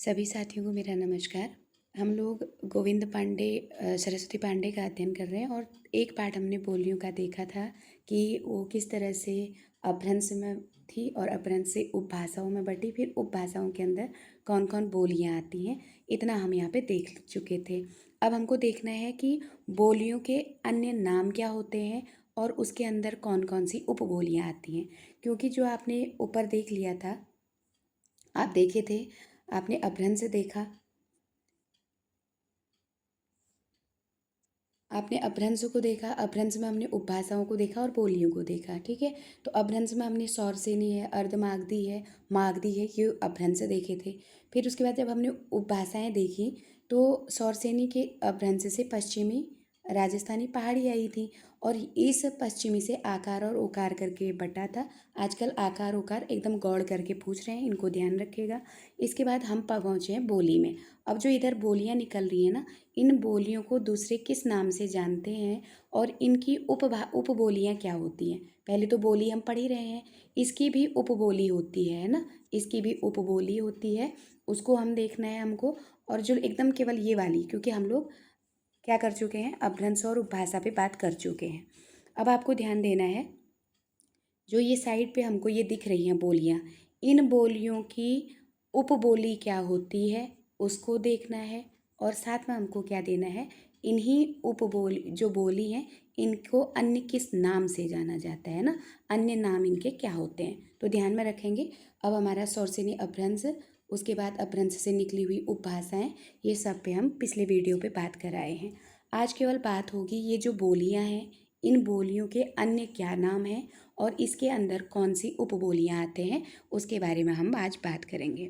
सभी साथियों को मेरा नमस्कार। हम लोग गोविंद पांडे सरस्वती पांडे का अध्ययन कर रहे हैं और एक पार्ट हमने बोलियों का देखा था कि वो किस तरह से अपभ्रंश में थी और अपभ्रंश से उपभाषाओं में बटी, फिर उपभाषाओं के अंदर कौन कौन बोलियां आती हैं। इतना हम यहाँ पे देख चुके थे। अब हमको देखना है कि बोलियों के अन्य नाम क्या होते हैं और उसके अंदर कौन कौन सी उपबोलियां आती हैं। क्योंकि जो आपने ऊपर देख लिया था, आप देखे थे, आपने अपभ्रंश देखा, आपने अपभ्रंश को देखा, अपभ्रंश में हमने उपभाषाओं को देखा और बोलियों को देखा। ठीक है, तो अपभ्रंश में हमने सौरसेनी है, अर्धमागधी है, मागधी है, ये अपभ्रंश देखे थे। फिर उसके बाद जब हमने उपभाषाएं देखी तो सौरसेनी के अपभ्रंश से पश्चिमी राजस्थानी पहाड़ी आई थी और इस पश्चिमी से आकार और ओकार करके बटा था। आजकल आकार ओकार एकदम गौड़ करके पूछ रहे हैं, इनको ध्यान रखिएगा। इसके बाद हम पहुँचे हैं बोली में। अब जो इधर बोलियां निकल रही हैं ना, इन बोलियों को दूसरे किस नाम से जानते हैं और इनकी उपबोलियां क्या होती हैं। पहले तो बोली हम पढ़ ही रहे हैं, इसकी भी उपबोली होती है ना, इसकी भी उपबोली होती है, उसको हम देखना है हमको। और जो एकदम केवल ये वाली, क्योंकि हम लोग क्या कर चुके हैं, अपभ्रंश और उपभाषा पे बात कर चुके हैं। अब आपको ध्यान देना है, जो ये साइड पे हमको ये दिख रही हैं बोलियां, इन बोलियों की उपबोली क्या होती है उसको देखना है। और साथ में हमको क्या देना है, इन्हीं उपबोली जो बोली हैं इनको अन्य किस नाम से जाना जाता है ना, अन्य नाम इनके क्या होते हैं, तो ध्यान में रखेंगे। अब हमारा सौरसेनी अपभ्रंश, उसके बाद अपभ्रंश से निकली हुई उपभाषाएं, ये सब पे हम पिछले वीडियो पे बात कर आए हैं। आज केवल बात होगी ये जो बोलियां हैं, इन बोलियों के अन्य क्या नाम हैं और इसके अंदर कौन सी उपबोलियां आते हैं, उसके बारे में हम आज बात करेंगे।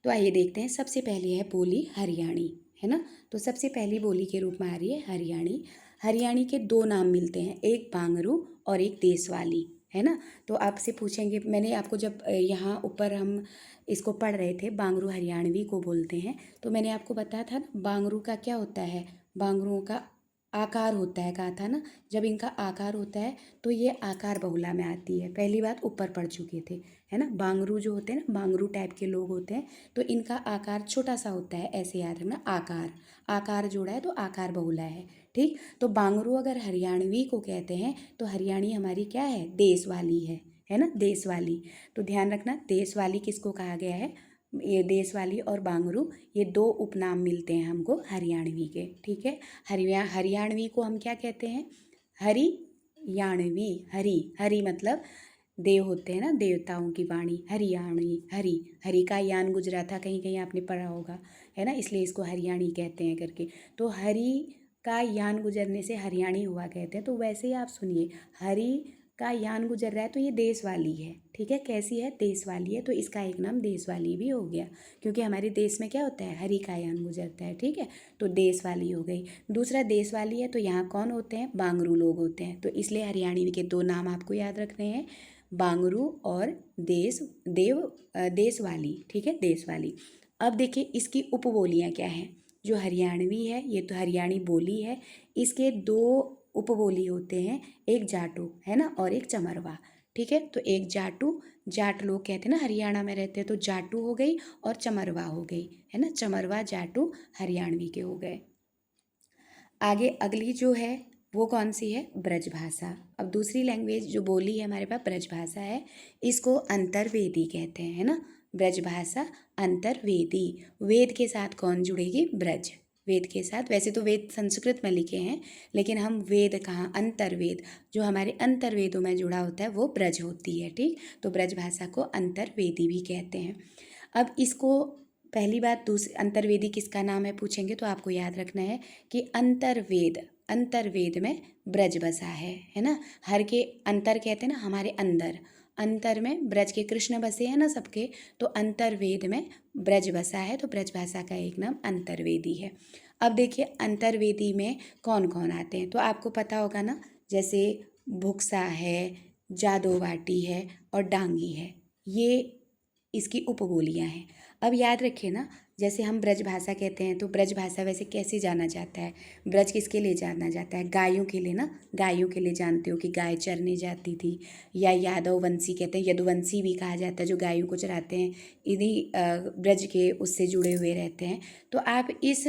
तो आइए देखते हैं। सबसे पहली है बोली हरियाणी, है ना। तो सबसे पहली बोली के रूप में आ रही है हरियाणी। हरियाणी के दो नाम मिलते हैं, एक बांगरू और एक देशवाली, है ना। तो आपसे पूछेंगे, मैंने आपको जब यहाँ ऊपर हम इसको पढ़ रहे थे, बांगरू हरियाणवी को बोलते हैं, तो मैंने आपको बताया था ना बांगरू का क्या होता है, बांगरुओं का आकार होता है, कहा था ना। जब इनका आकार होता है तो ये आकार बहुला में आती है। पहली बात ऊपर पढ़ चुके थे, है ना। बांगरू जो होते हैं ना, बांगरू टाइप के लोग होते हैं, तो इनका आकार छोटा सा होता है, ऐसे याद रखना। आकार आकार जोड़ा है तो आकार बहुला है, ठीक। तो बांगरू अगर हरियाणवी को कहते हैं तो हरियाणी हमारी क्या है, देश वाली है ना, देश वाली। तो ध्यान रखना, देश वाली किसको कहा गया है, ये देश वाली और बांगरू, ये दो उपनाम मिलते हैं हमको हरियाणवी के, ठीक है। हरियाणवी को हम क्या कहते हैं, हरियाणवी। हरि हरि मतलब देव होते हैं ना, देवताओं की वाणी, हरियाणी। हरि हरि का यान गुजरा था, कहीं कहीं आपने पढ़ा होगा, है ना, इसलिए इसको हरियाणी कहते हैं करके। तो हरि का यान गुजरने से हरियाणी हुआ कहते हैं। तो वैसे ही आप सुनिए, हरि का यान गुजर रहा है तो ये देश वाली है, ठीक है। कैसी है, देश वाली है, तो इसका एक नाम देश वाली भी हो गया, क्योंकि हमारे देश में क्या होता है, हरि का यान गुजरता है, ठीक है। तो देश वाली हो गई। दूसरा देश वाली है तो यहाँ कौन होते हैं, बांगरू लोग होते हैं, तो इसलिए हरियाणवी के दो नाम आपको याद रखने हैं, बांगरू और देश वाली, ठीक है, देश वाली। अब देखिए इसकी उपबोलियाँ क्या हैं। जो हरियाणवी है, ये तो हरियाणी बोली है, इसके दो उपबोली होते हैं, एक जाटू है ना और एक चमरवा, ठीक है। तो एक जाटू, जाट लोग कहते हैं ना हरियाणा में रहते हैं, तो जाटू हो गई और चमरवा हो गई, है ना। चमरवा जाटू हरियाणवी के हो गए। आगे अगली जो है वो कौन सी है, ब्रजभाषा। अब दूसरी लैंग्वेज जो बोली है हमारे पास, ब्रजभाषा है, इसको अंतर्वेदी कहते हैं, है ना। ब्रजभाषा अंतर्वेदी, वेद के साथ कौन जुड़ेगी, ब्रज। वेद के साथ, वैसे तो वेद संस्कृत में लिखे हैं, लेकिन हम वेद कहाँ, अंतर्वेद, जो हमारे अंतर्वेदों में जुड़ा होता है वो ब्रज होती है, ठीक। तो ब्रजभाषा को अंतर्वेदी भी कहते हैं। अब इसको पहली बात, दूसरी अंतर्वेदी किसका नाम है पूछेंगे तो आपको याद रखना है कि अंतर्वेद, अंतर्वेद में ब्रज बसा है ना। हर के अंतर कहते हैं ना, हमारे अंदर, अंतर में ब्रज के कृष्ण बसे हैं ना सबके, तो अंतर्वेद में ब्रज बसा है, तो ब्रज भाषा का एक नाम अंतर्वेदी है। अब देखिए अंतर्वेदी में कौन कौन आते हैं, तो आपको पता होगा ना, जैसे भुक्सा है, जादोवाटी है और डांगी है, ये इसकी उपबोलियाँ हैं। अब याद रखिए ना, जैसे हम ब्रज भाषा कहते हैं तो ब्रज भाषा वैसे कैसे जाना जाता है? ब्रज किसके लिए जाना जाता है? गायों के लिए ना, गायों के लिए जानते हो कि गाय चरने जाती थी, या यादववंशी कहते हैं, यदुवंशी भी कहा जाता है जो गायों को चराते हैं, इन्हीं ब्रज के उससे जुड़े हुए रहते हैं। तो आप इस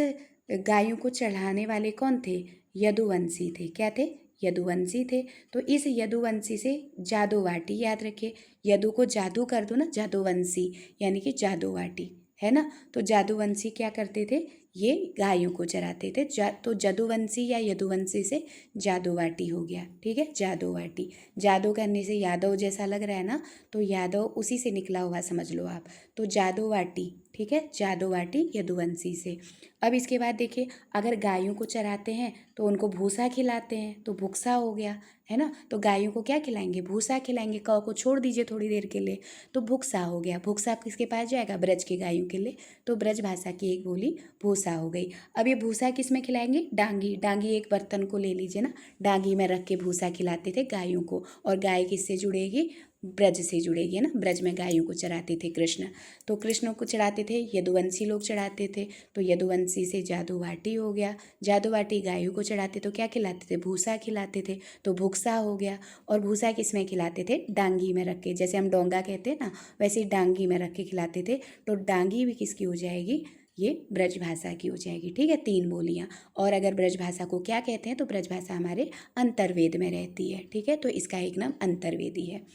गायों को चढ़ाने वाले कौन थे? यदुवंशी थे। क्या थे? यदुवंशी थे। तो इस यदुवंशी से जादूवाटी, याद रखिए, यदु को जादू कर दो ना, जादूवंशी यानी कि जादूवाटी, है ना। तो जादूवंशी क्या करते थे? ये गायों को चराते थे। तो जदुवंशी या यदुवंशी से जादूवाटी हो गया, ठीक है, जादूवाटी। जादू करने से यादव जैसा लग रहा है ना, तो यादव उसी से निकला हुआ समझ लो आप। तो जादूवाटी, ठीक है, जादूवाटी यदुवंशी से। अब इसके बाद देखिए, अगर गायों को चराते हैं तो उनको भूसा खिलाते हैं, तो भुक्सा हो गया, है ना। तो गायों को क्या खिलाएंगे? भूसा खिलाएंगे। कौ को छोड़ दीजिए थोड़ी देर के लिए, तो भुक्सा हो गया। भुक्सा किसके पास जाएगा? ब्रज के गायों के लिए। तो ब्रज भाषा की एक बोली भूसा हो गई। अब ये भूसा किस में खिलाएंगे? डांगी। डांगी एक बर्तन को ले लीजिए ना, डांगी में रख के भूसा खिलाते थे गायों को। और गाय किससे जुड़ेगी? ब्रज से जुड़ेगी, है ना। ब्रज में गायों को चराते थे कृष्ण, तो कृष्ण को चढ़ाते थे, यदुवंशी लोग चढ़ाते थे, तो यदुवंशी से जादूवाटी हो गया। जादूवाटी गायों को चढ़ाते तो क्या खिलाते थे? भूसा खिलाते थे, तो भुक्सा हो गया। और भूसा किस में खिलाते थे? डांगी में रख के, जैसे हम डोंगा कहते हैं ना, वैसे ही डांगी में रख के खिलाते थे। तो डांगी भी किसकी हो जाएगी? ये ब्रज भाषा की हो जाएगी, ठीक है, 3 बोलियाँ। और अगर ब्रज भाषा को क्या कहते हैं? तो ब्रज भाषा हमारे अंतर्वेद में रहती है, ठीक है, तो इसका एक नाम अंतर्वेदी है।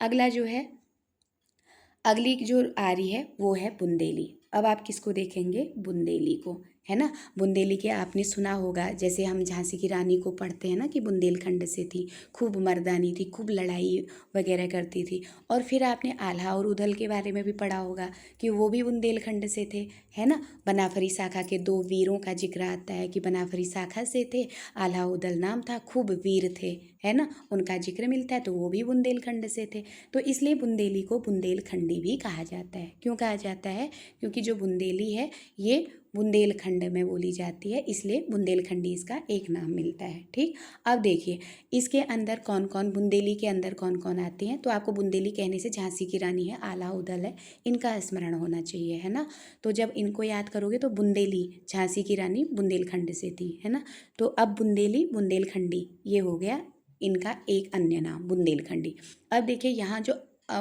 अगला जो है, अगली जो आ रही है वो है बुंदेली। अब आप किसको देखेंगे? बुंदेली को, है ना। बुंदेली के आपने सुना होगा, जैसे हम झांसी की रानी को पढ़ते हैं ना कि बुंदेलखंड से थी, खूब मर्दानी थी, खूब लड़ाई वगैरह करती थी। और फिर आपने आल्हा और उदल के बारे में भी पढ़ा होगा कि वो भी बुंदेलखंड से थे, है ना। बनाफरी शाखा के 2 वीरों का जिक्र आता है कि बनाफरी शाखा से थे, आल्हा उदल नाम था, खूब वीर थे, है ना, उनका जिक्र मिलता है, तो वो भी बुंदेलखंड से थे। तो इसलिए बुंदेली को बुंदेलखंडी भी कहा जाता है। क्यों कहा जाता है? क्योंकि जो बुंदेली है ये बुंदेलखंड में बोली जाती है, इसलिए बुंदेलखंडी इसका एक नाम मिलता है, ठीक। अब देखिए, इसके अंदर कौन कौन, बुंदेली के अंदर कौन कौन आते हैं? तो आपको बुंदेली कहने से झांसी की रानी है, आल्हा उदल है, इनका स्मरण होना चाहिए, है ना। तो जब इनको याद करोगे तो बुंदेली, झांसी की रानी बुंदेलखंड से थी, है ना। तो अब बुंदेली, बुंदेलखंडी, ये हो गया इनका एक अन्य नाम, बुंदेलखंडी। अब देखिए यहाँ जो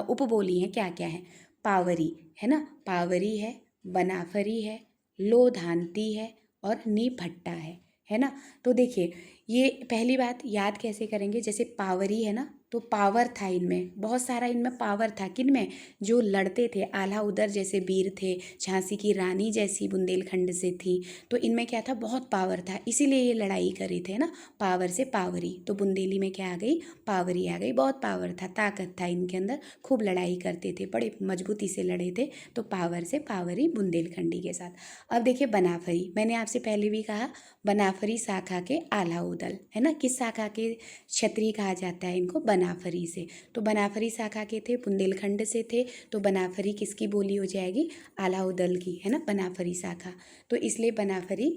उपबोली हैं क्या क्या है? पावरी, है ना, पावरी है, बनाफरी है, लोधांती है और निभट्टा है ना। तो देखिए, ये पहली बात याद कैसे करेंगे? जैसे पावरी है ना, तो पावर था इनमें, बहुत सारा इनमें पावर था। किन में? जो लड़ते थे, आल्हा उदल जैसे वीर थे, झांसी की रानी जैसी बुंदेलखंड से थी, तो इनमें क्या था? बहुत पावर था, इसीलिए ये लड़ाई करी थे ना, पावर से पावरी। तो बुंदेली में क्या आ गई? पावरी आ गई। बहुत पावर था, ताकत था इनके अंदर, खूब लड़ाई करते थे, बड़े मजबूती से लड़े थे, तो पावर से पावरी बुंदेलखंडी के साथ। अब देखिए बनाफरी, मैंने आपसे पहले भी कहा, बनाफरी शाखा के आल्हा उदल, है ना। किस शाखा के क्षत्रिय कहा जाता है इनको? बनाफरी से। तो बनाफरी शाखा के थे, बुंदेलखंड से थे, तो बनाफरी किसकी बोली हो जाएगी? आल्हा उदल की, है ना, बनाफरी शाखा। तो इसलिए बनाफरी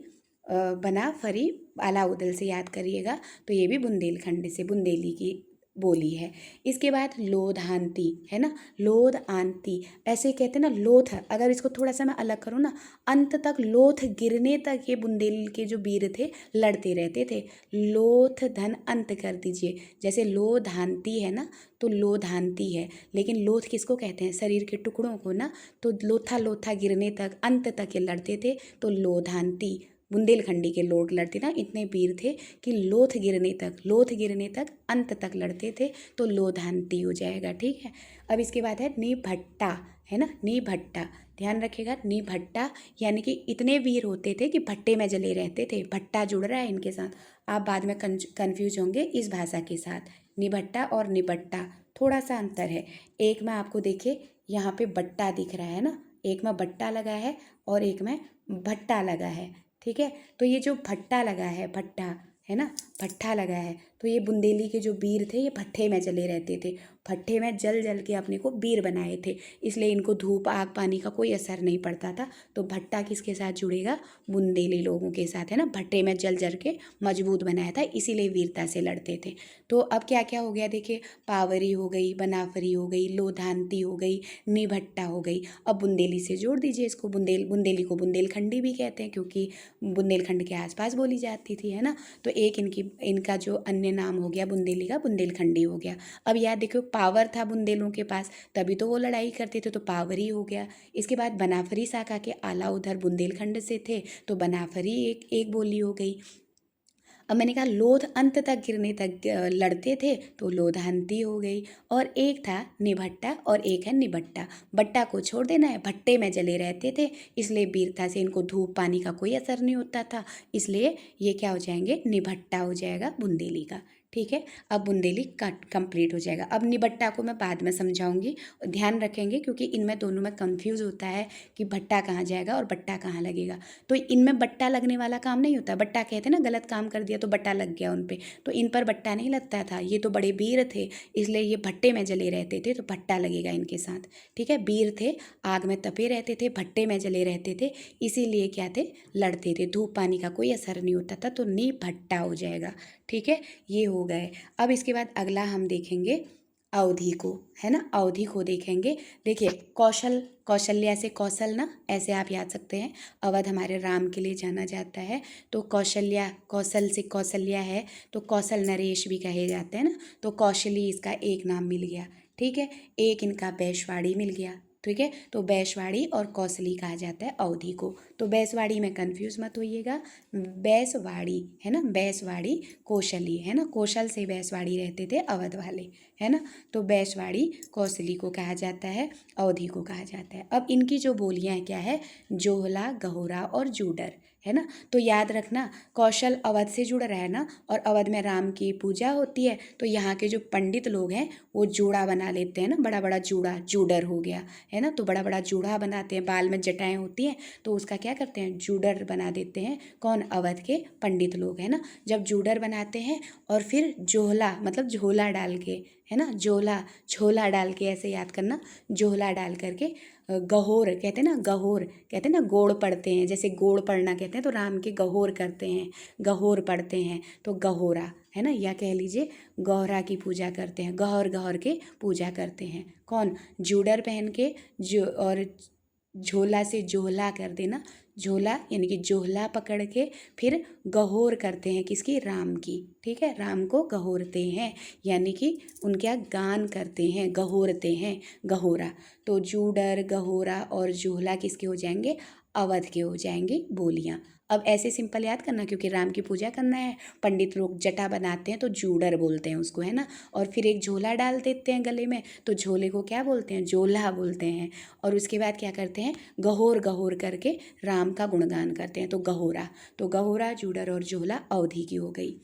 आल्हा उदल से याद करिएगा, तो ये भी बुंदेलखंड से, बुंदेली की बोली है। इसके बाद लोधांती, है ना, लोध आंती, ऐसे कहते हैं ना, लोथ, अगर इसको थोड़ा सा मैं अलग करूँ ना, अंत तक, लोथ गिरने तक ये बुंदेल के जो वीर थे लड़ते रहते थे। लोथ धन अंत कर दीजिए, जैसे लोधांती है ना, तो लोधांती है, लेकिन लोथ किसको कहते हैं? शरीर के टुकड़ों को ना। तो लोथा लोथा गिरने तक, अंत तक ये लड़ते थे, तो लोधांती, बुंदेलखंडी के लोग लड़ते ना, इतने वीर थे कि लोथ गिरने तक, लोथ गिरने तक, अंत तक लड़ते थे, तो लोधांती हो जाएगा, ठीक है। अब इसके बाद है निभट्टा, है ना, निभट्टा, ध्यान रखिएगा, निभट्टा यानी कि इतने वीर होते थे कि भट्टे में जले रहते थे। भट्टा जुड़ रहा है इनके साथ, आप बाद में कन्फ्यूज होंगे इस भाषा के साथ। निभट्टा और निबट्टा थोड़ा सा अंतर है। एक में आपको देखिए यहाँ पे बट्टा दिख रहा है ना, एक में बट्टा लगा है और एक में भट्टा लगा है, ठीक है। तो ये जो भट्टा लगा है, भट्टा, है ना, भट्टा लगा है, तो ये बुंदेली के जो वीर थे ये भट्ठे में जले रहते थे, भट्ठे में जल जल के अपने को वीर बनाए थे, इसलिए इनको धूप आग पानी का कोई असर नहीं पड़ता था। तो भट्टा किसके साथ जुड़ेगा? बुंदेली लोगों के साथ, है ना। भट्टे में जल जल के मजबूत बनाया था, इसीलिए वीरता से लड़ते थे। तो अब क्या क्या हो गया देखिए, पावरी हो गई, बनाफरी हो गई, लोधांती हो गई, निभट्टा हो गई। अब बुंदेली से जोड़ दीजिए इसको, बुंदेली को बुंदेलखंडी भी कहते हैं क्योंकि बुंदेलखंड के आसपास बोली जाती थी, है ना। तो एक इनका जो अन्य नाम हो गया बुंदेली का, बुंदेलखंडी हो गया। अब याद देखो, पावर था बुंदेलों के पास, तभी तो वो लड़ाई करते थे, तो पावरी हो गया। इसके बाद बनाफरी शाखा के आला उधर बुंदेलखंड से थे, तो बनाफरी एक एक बोली हो गई। अब मैंने कहा लोध अंत तक गिरने तक लड़ते थे, तो लोधांती हो गई। और एक था निभट्टा और एक है निबट्टा। बट्टा को छोड़ देना है, भट्टे में जले रहते थे, इसलिए वीरता से इनको धूप पानी का कोई असर नहीं होता था, इसलिए ये क्या हो जाएंगे, निभट्टा हो जाएगा बुंदेली का। ठीक है, अब बुंदेली कंप्लीट हो जाएगा। अब निबट्टा को मैं बाद में समझाऊंगी, ध्यान रखेंगे क्योंकि इनमें दोनों में कंफ्यूज होता है कि भट्टा कहाँ जाएगा और बट्टा कहाँ लगेगा। तो इनमें बट्टा लगने वाला काम नहीं होता, बट्टा कहते हैं ना, गलत काम कर दिया तो बट्टा लग गया उन पे, तो इन पर बट्टा नहीं लगता था, ये तो बड़े वीर थे, इसलिए ये भट्टे में जले रहते थे, तो भट्टा लगेगा इनके साथ। ठीक है, वीर थे, आग में तपे रहते थे, भट्टे में जले रहते थे, इसीलिए क्या थे, लड़ते थे, धूप पानी का कोई असर नहीं होता था, तो नी भट्टा हो जाएगा। ठीक है, ये हो गए। अब इसके बाद अगला हम देखेंगे अवधि को, है ना, अवधि को देखेंगे। देखिए कौशल्या से कौशल ना, ऐसे आप याद सकते हैं। अवध हमारे राम के लिए जाना जाता है, तो कौशल्या, कौशल से कौशल्या है, तो कौशल नरेश भी कहे जाते हैं ना, तो कौशली इसका एक नाम मिल गया। ठीक है, एक इनका बैशवाड़ी मिल गया। ठीक है, तो बैशवाड़ी और कौशली कहा जाता है अवधि को। तो बैसवाड़ी में कंफ्यूज मत होइएगा, बैसवाड़ी है ना, बैसवाड़ी कौशली है ना, कौशल से बैसवाड़ी रहते थे अवध वाले, है ना। तो बैसवाड़ी कौशली को कहा जाता है, अवधि को कहा जाता है। अब इनकी जो बोलियां क्या है, जोहला, गहोरा और जूडर, है ना। तो याद रखना, कौशल अवध से जुड़ रहा है ना, और अवध में राम की पूजा होती है, तो यहाँ के जो पंडित लोग हैं वो जूड़ा बना लेते हैं ना, बड़ा बड़ा जूड़ा, जूडर हो गया, है ना। तो बड़ा बड़ा जूड़ा बनाते हैं, बाल में जटाएं होती हैं, तो उसका क्या करते हैं, जूडर बना देते हैं। कौन? अवध के पंडित लोग, है ना। जब जूडर बनाते हैं और फिर जोहला मतलब झोला डाल के, है ना, जोला झोला डाल के, ऐसे याद करना, जोहला डाल करके गहोर कहते हैं ना, गहोर कहते हैं ना, गोड़ पढ़ते हैं, जैसे गोड़ पढ़ना कहते हैं, तो राम के गहोर करते हैं, गहोर पढ़ते हैं, तो गहोरा, है ना, या कह लीजिए गौरा की पूजा करते हैं, गौर गौर के पूजा करते हैं। कौन? जूडर पहन के जो, और झोला से जोहला कर देना, झोला यानी कि जोहला पकड़ के फिर गहोर करते हैं, किसकी? राम की। ठीक है, राम को गहोरते हैं, यानी कि उनका गान करते हैं, गहोरते हैं, गहोरा। तो जूडर, गहोरा और जोहला किसके हो जाएंगे? अवध के हो जाएंगे बोलियां। अब ऐसे सिंपल याद करना, क्योंकि राम की पूजा करना है, पंडित लोग जटा बनाते हैं तो जूडर बोलते हैं उसको, है ना। और फिर एक झोला डाल देते हैं गले में, तो झोले को क्या बोलते हैं? जोला बोलते हैं। और उसके बाद क्या करते हैं? गहोर गहोर करके राम का गुणगान करते हैं, तो गहोरा। तो गहोरा, जूडर और जोला अवधि की हो गई।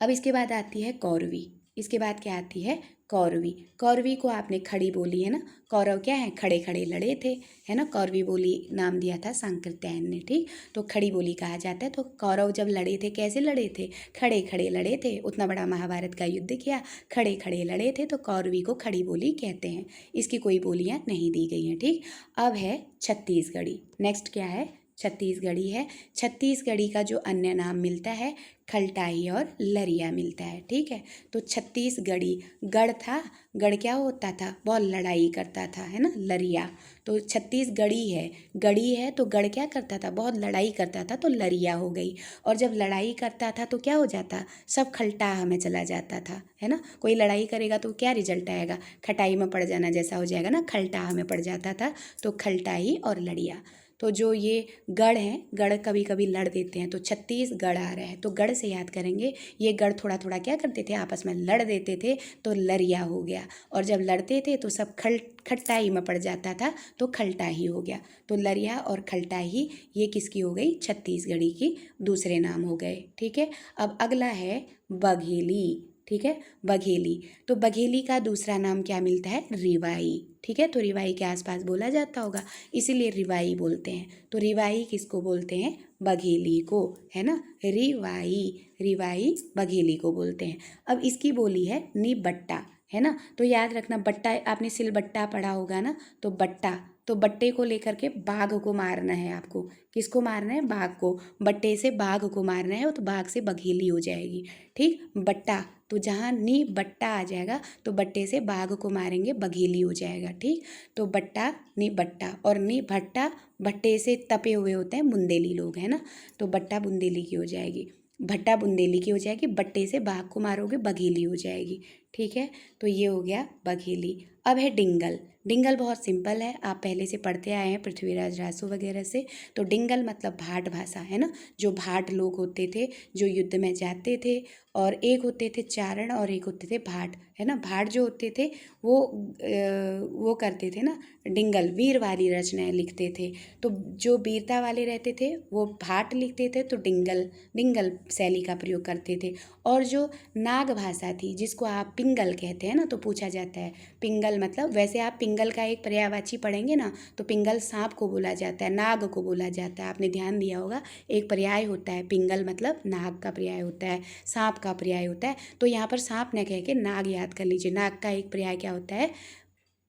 अब इसके बाद आती है कौरवी। इसके बाद क्या आती है? कौरवी। कौरवी को आपने खड़ी बोली, है ना। कौरव क्या है? खड़े खड़े लड़े थे, है ना। कौरवी बोली नाम दिया था सांकृत्यायन ने, ठीक। तो खड़ी बोली कहा जाता है। तो कौरव जब लड़े थे, कैसे लड़े थे? खड़े खड़े लड़े थे, उतना बड़ा महाभारत का युद्ध किया, खड़े खड़े लड़े थे, तो कौरवी को खड़ी बोली कहते हैं। इसकी कोई बोलियां नहीं दी गई हैं, ठीक। अब है छत्तीसगढ़ी। नेक्स्ट क्या है? छत्तीसगढ़ी है। छत्तीसगढ़ी का जो अन्य नाम मिलता है, खलटाई और लरिया मिलता है, ठीक है। तो छत्तीसगढ़ी, गढ़ था, गढ़ क्या होता था? बहुत लड़ाई करता था, है ना, लरिया। तो छत्तीसगढ़ी है, गढ़ी है, तो गढ़ क्या करता था? बहुत लड़ाई करता था, तो लरिया हो गई। और जब लड़ाई करता था तो क्या हो जाता? सब खलटाह में चला जाता था, है ना। कोई लड़ाई करेगा तो क्या रिजल्ट आएगा? खटाई में पड़ जाना जैसा हो जाएगा ना, खलटाह में पड़ जाता था, तो खलटाई और लड़िया। तो जो ये गढ़ हैं, गढ़ कभी कभी लड़ देते हैं, तो छत्तीसगढ़ आ रहा है, तो गढ़ से याद करेंगे। ये गढ़ थोड़ा थोड़ा क्या करते थे? आपस में लड़ देते थे, तो लरिया हो गया। और जब लड़ते थे तो सब खट्टाई में पड़ जाता था, तो खलटाही हो गया। तो लरिया और खलटाही ये किसकी हो गई? छत्तीसगढ़ी की दूसरे नाम हो गए, ठीक है। अब अगला है बघेली। ठीक है, बघेली। तो बघेली का दूसरा नाम क्या मिलता है? रिवाई। ठीक है, तो रिवाई के आसपास बोला जाता होगा, इसीलिए रिवाई बोलते हैं। तो रिवाई किसको बोलते हैं? बघेली को, है ना, रिवाई। रिवाई बघेली को बोलते हैं। अब इसकी बोली है निबट्टा, है ना। तो याद रखना, बट्टा आपने सिलबट्टा पढ़ा होगा ना, तो बट्टा, तो बट्टे को लेकर के बाघ को मारना है आपको। किसको मारना है? बाघ को। बट्टे से बाघ को मारना है, तो बाघ से बघेली हो जाएगी। ठीक, बट्टा, तो जहाँ नी बट्टा आ जाएगा तो बट्टे से बाघ को मारेंगे, बघेली हो जाएगा। ठीक, तो बट्टा नी बट्टा, और नी भट्टा भट्टे से तपे हुए होते हैं बुंदेली लोग, है ना, तो बट्टा बुंदेली की हो जाएगी, भट्टा बुंदेली की हो जाएगी, बट्टे से बाघ को मारोगे बघेली हो जाएगी। ठीक है, तो ये हो गया बघेली। अब है डिंगल। डिंगल बहुत सिंपल है, आप पहले से पढ़ते आए हैं पृथ्वीराज रासो वगैरह से। तो डिंगल मतलब भाट भाषा, है ना, जो भाट लोग होते थे जो युद्ध में जाते थे, और एक होते थे चारण और एक होते थे भाट, है ना। भाट जो होते थे वो करते थे ना डिंगल, वीर वाली रचनाएं लिखते थे। तो जो वीरता वाले रहते थे वो भाट लिखते थे, तो डिंगल शैली का प्रयोग करते थे। और जो नाग भाषा थी जिसको आप पिंगल कहते हैं ना, तो पूछा जाता है पिंगल मतलब, वैसे आप पिंगल का एक पर्यायवाची पढ़ेंगे ना, तो पिंगल सांप को बोला जाता है, नाग को बोला जाता है, आपने ध्यान दिया होगा। एक पर्याय होता है पिंगल मतलब नाग का पर्याय होता है, सांप का पर्याय होता है। तो यहाँ पर सांप न कह के नाग याद कर लीजिए। नाग का एक पर्याय क्या होता है?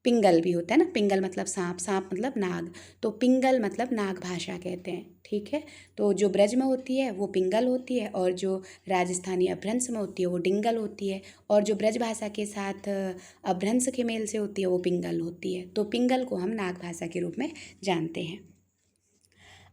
पिंगल भी होता है ना, पिंगल मतलब सांप, सांप मतलब नाग, तो पिंगल मतलब नाग भाषा कहते हैं। ठीक है, तो जो ब्रज में होती है वो पिंगल होती है, और जो राजस्थानी अपभ्रंश में होती है वो डिंगल होती है, और जो ब्रज भाषा के साथ अपभ्रंश के मेल से होती है वो पिंगल होती है। तो पिंगल को हम नाग भाषा के रूप में जानते हैं।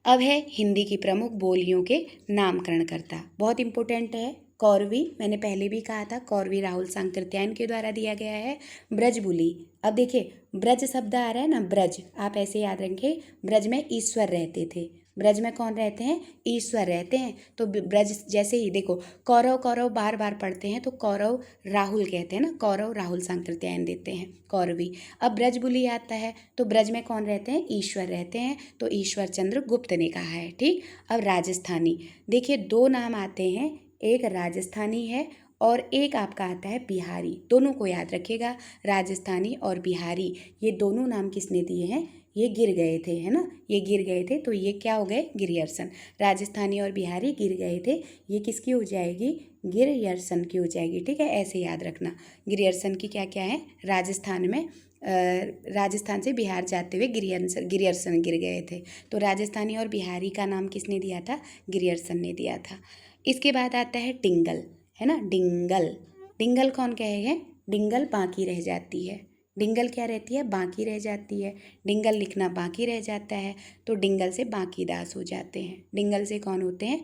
अब है हिंदी की प्रमुख बोलियों के नामकरणकर्ता, बहुत इंपॉर्टेंट है। कौरवी, मैंने पहले भी कहा था, कौरवी राहुल सांकृत्यायन के द्वारा दिया गया है। ब्रजबुली, अब देखिए ब्रज शब्द आ रहा है ना, ब्रज, आप ऐसे याद रखें, ब्रज में ईश्वर रहते थे। ब्रज में कौन रहते हैं? ईश्वर रहते हैं। तो ब्रज जैसे ही देखो, कौरव कौरव बार बार पढ़ते हैं, तो कौरव राहुल कहते हैं ना, कौरव राहुल सांकृत्यायन देते हैं कौरवी। अब ब्रजबुली आता है, तो ब्रज में कौन रहते हैं? ईश्वर रहते हैं, तो ईश्वर चंद्र गुप्त ने कहा है। ठीक, अब राजस्थानी, देखिए दो नाम आते हैं, एक राजस्थानी है और एक आपका आता है बिहारी। दोनों को याद रखिएगा, राजस्थानी और बिहारी, ये दोनों नाम किसने दिए हैं? ये गिर गए थे, है ना, ये गिर गए थे, तो ये क्या हो गए? गिरियर्सन। राजस्थानी और बिहारी गिर गए थे, ये किसकी हो जाएगी? गिरियर्सन की हो जाएगी। ठीक है, ऐसे याद रखना। गिरियर्सन की क्या क्या है? राजस्थान में राजस्थान से बिहार जाते हुए गिरियर्सन गिर गए थे, तो राजस्थानी और बिहारी का नाम किसने दिया था? गिरियर्सन ने दिया था। इसके बाद आता है डिंगल, है ना, डिंगल। डिंगल कौन कहेंगे? डिंगल बाकी रह जाती है। डिंगल क्या रहती है? बाकी रह जाती है। डिंगल लिखना बाकी रह जाता है, तो डिंगल से बाकी दास हो जाते हैं। डिंगल से कौन होते हैं?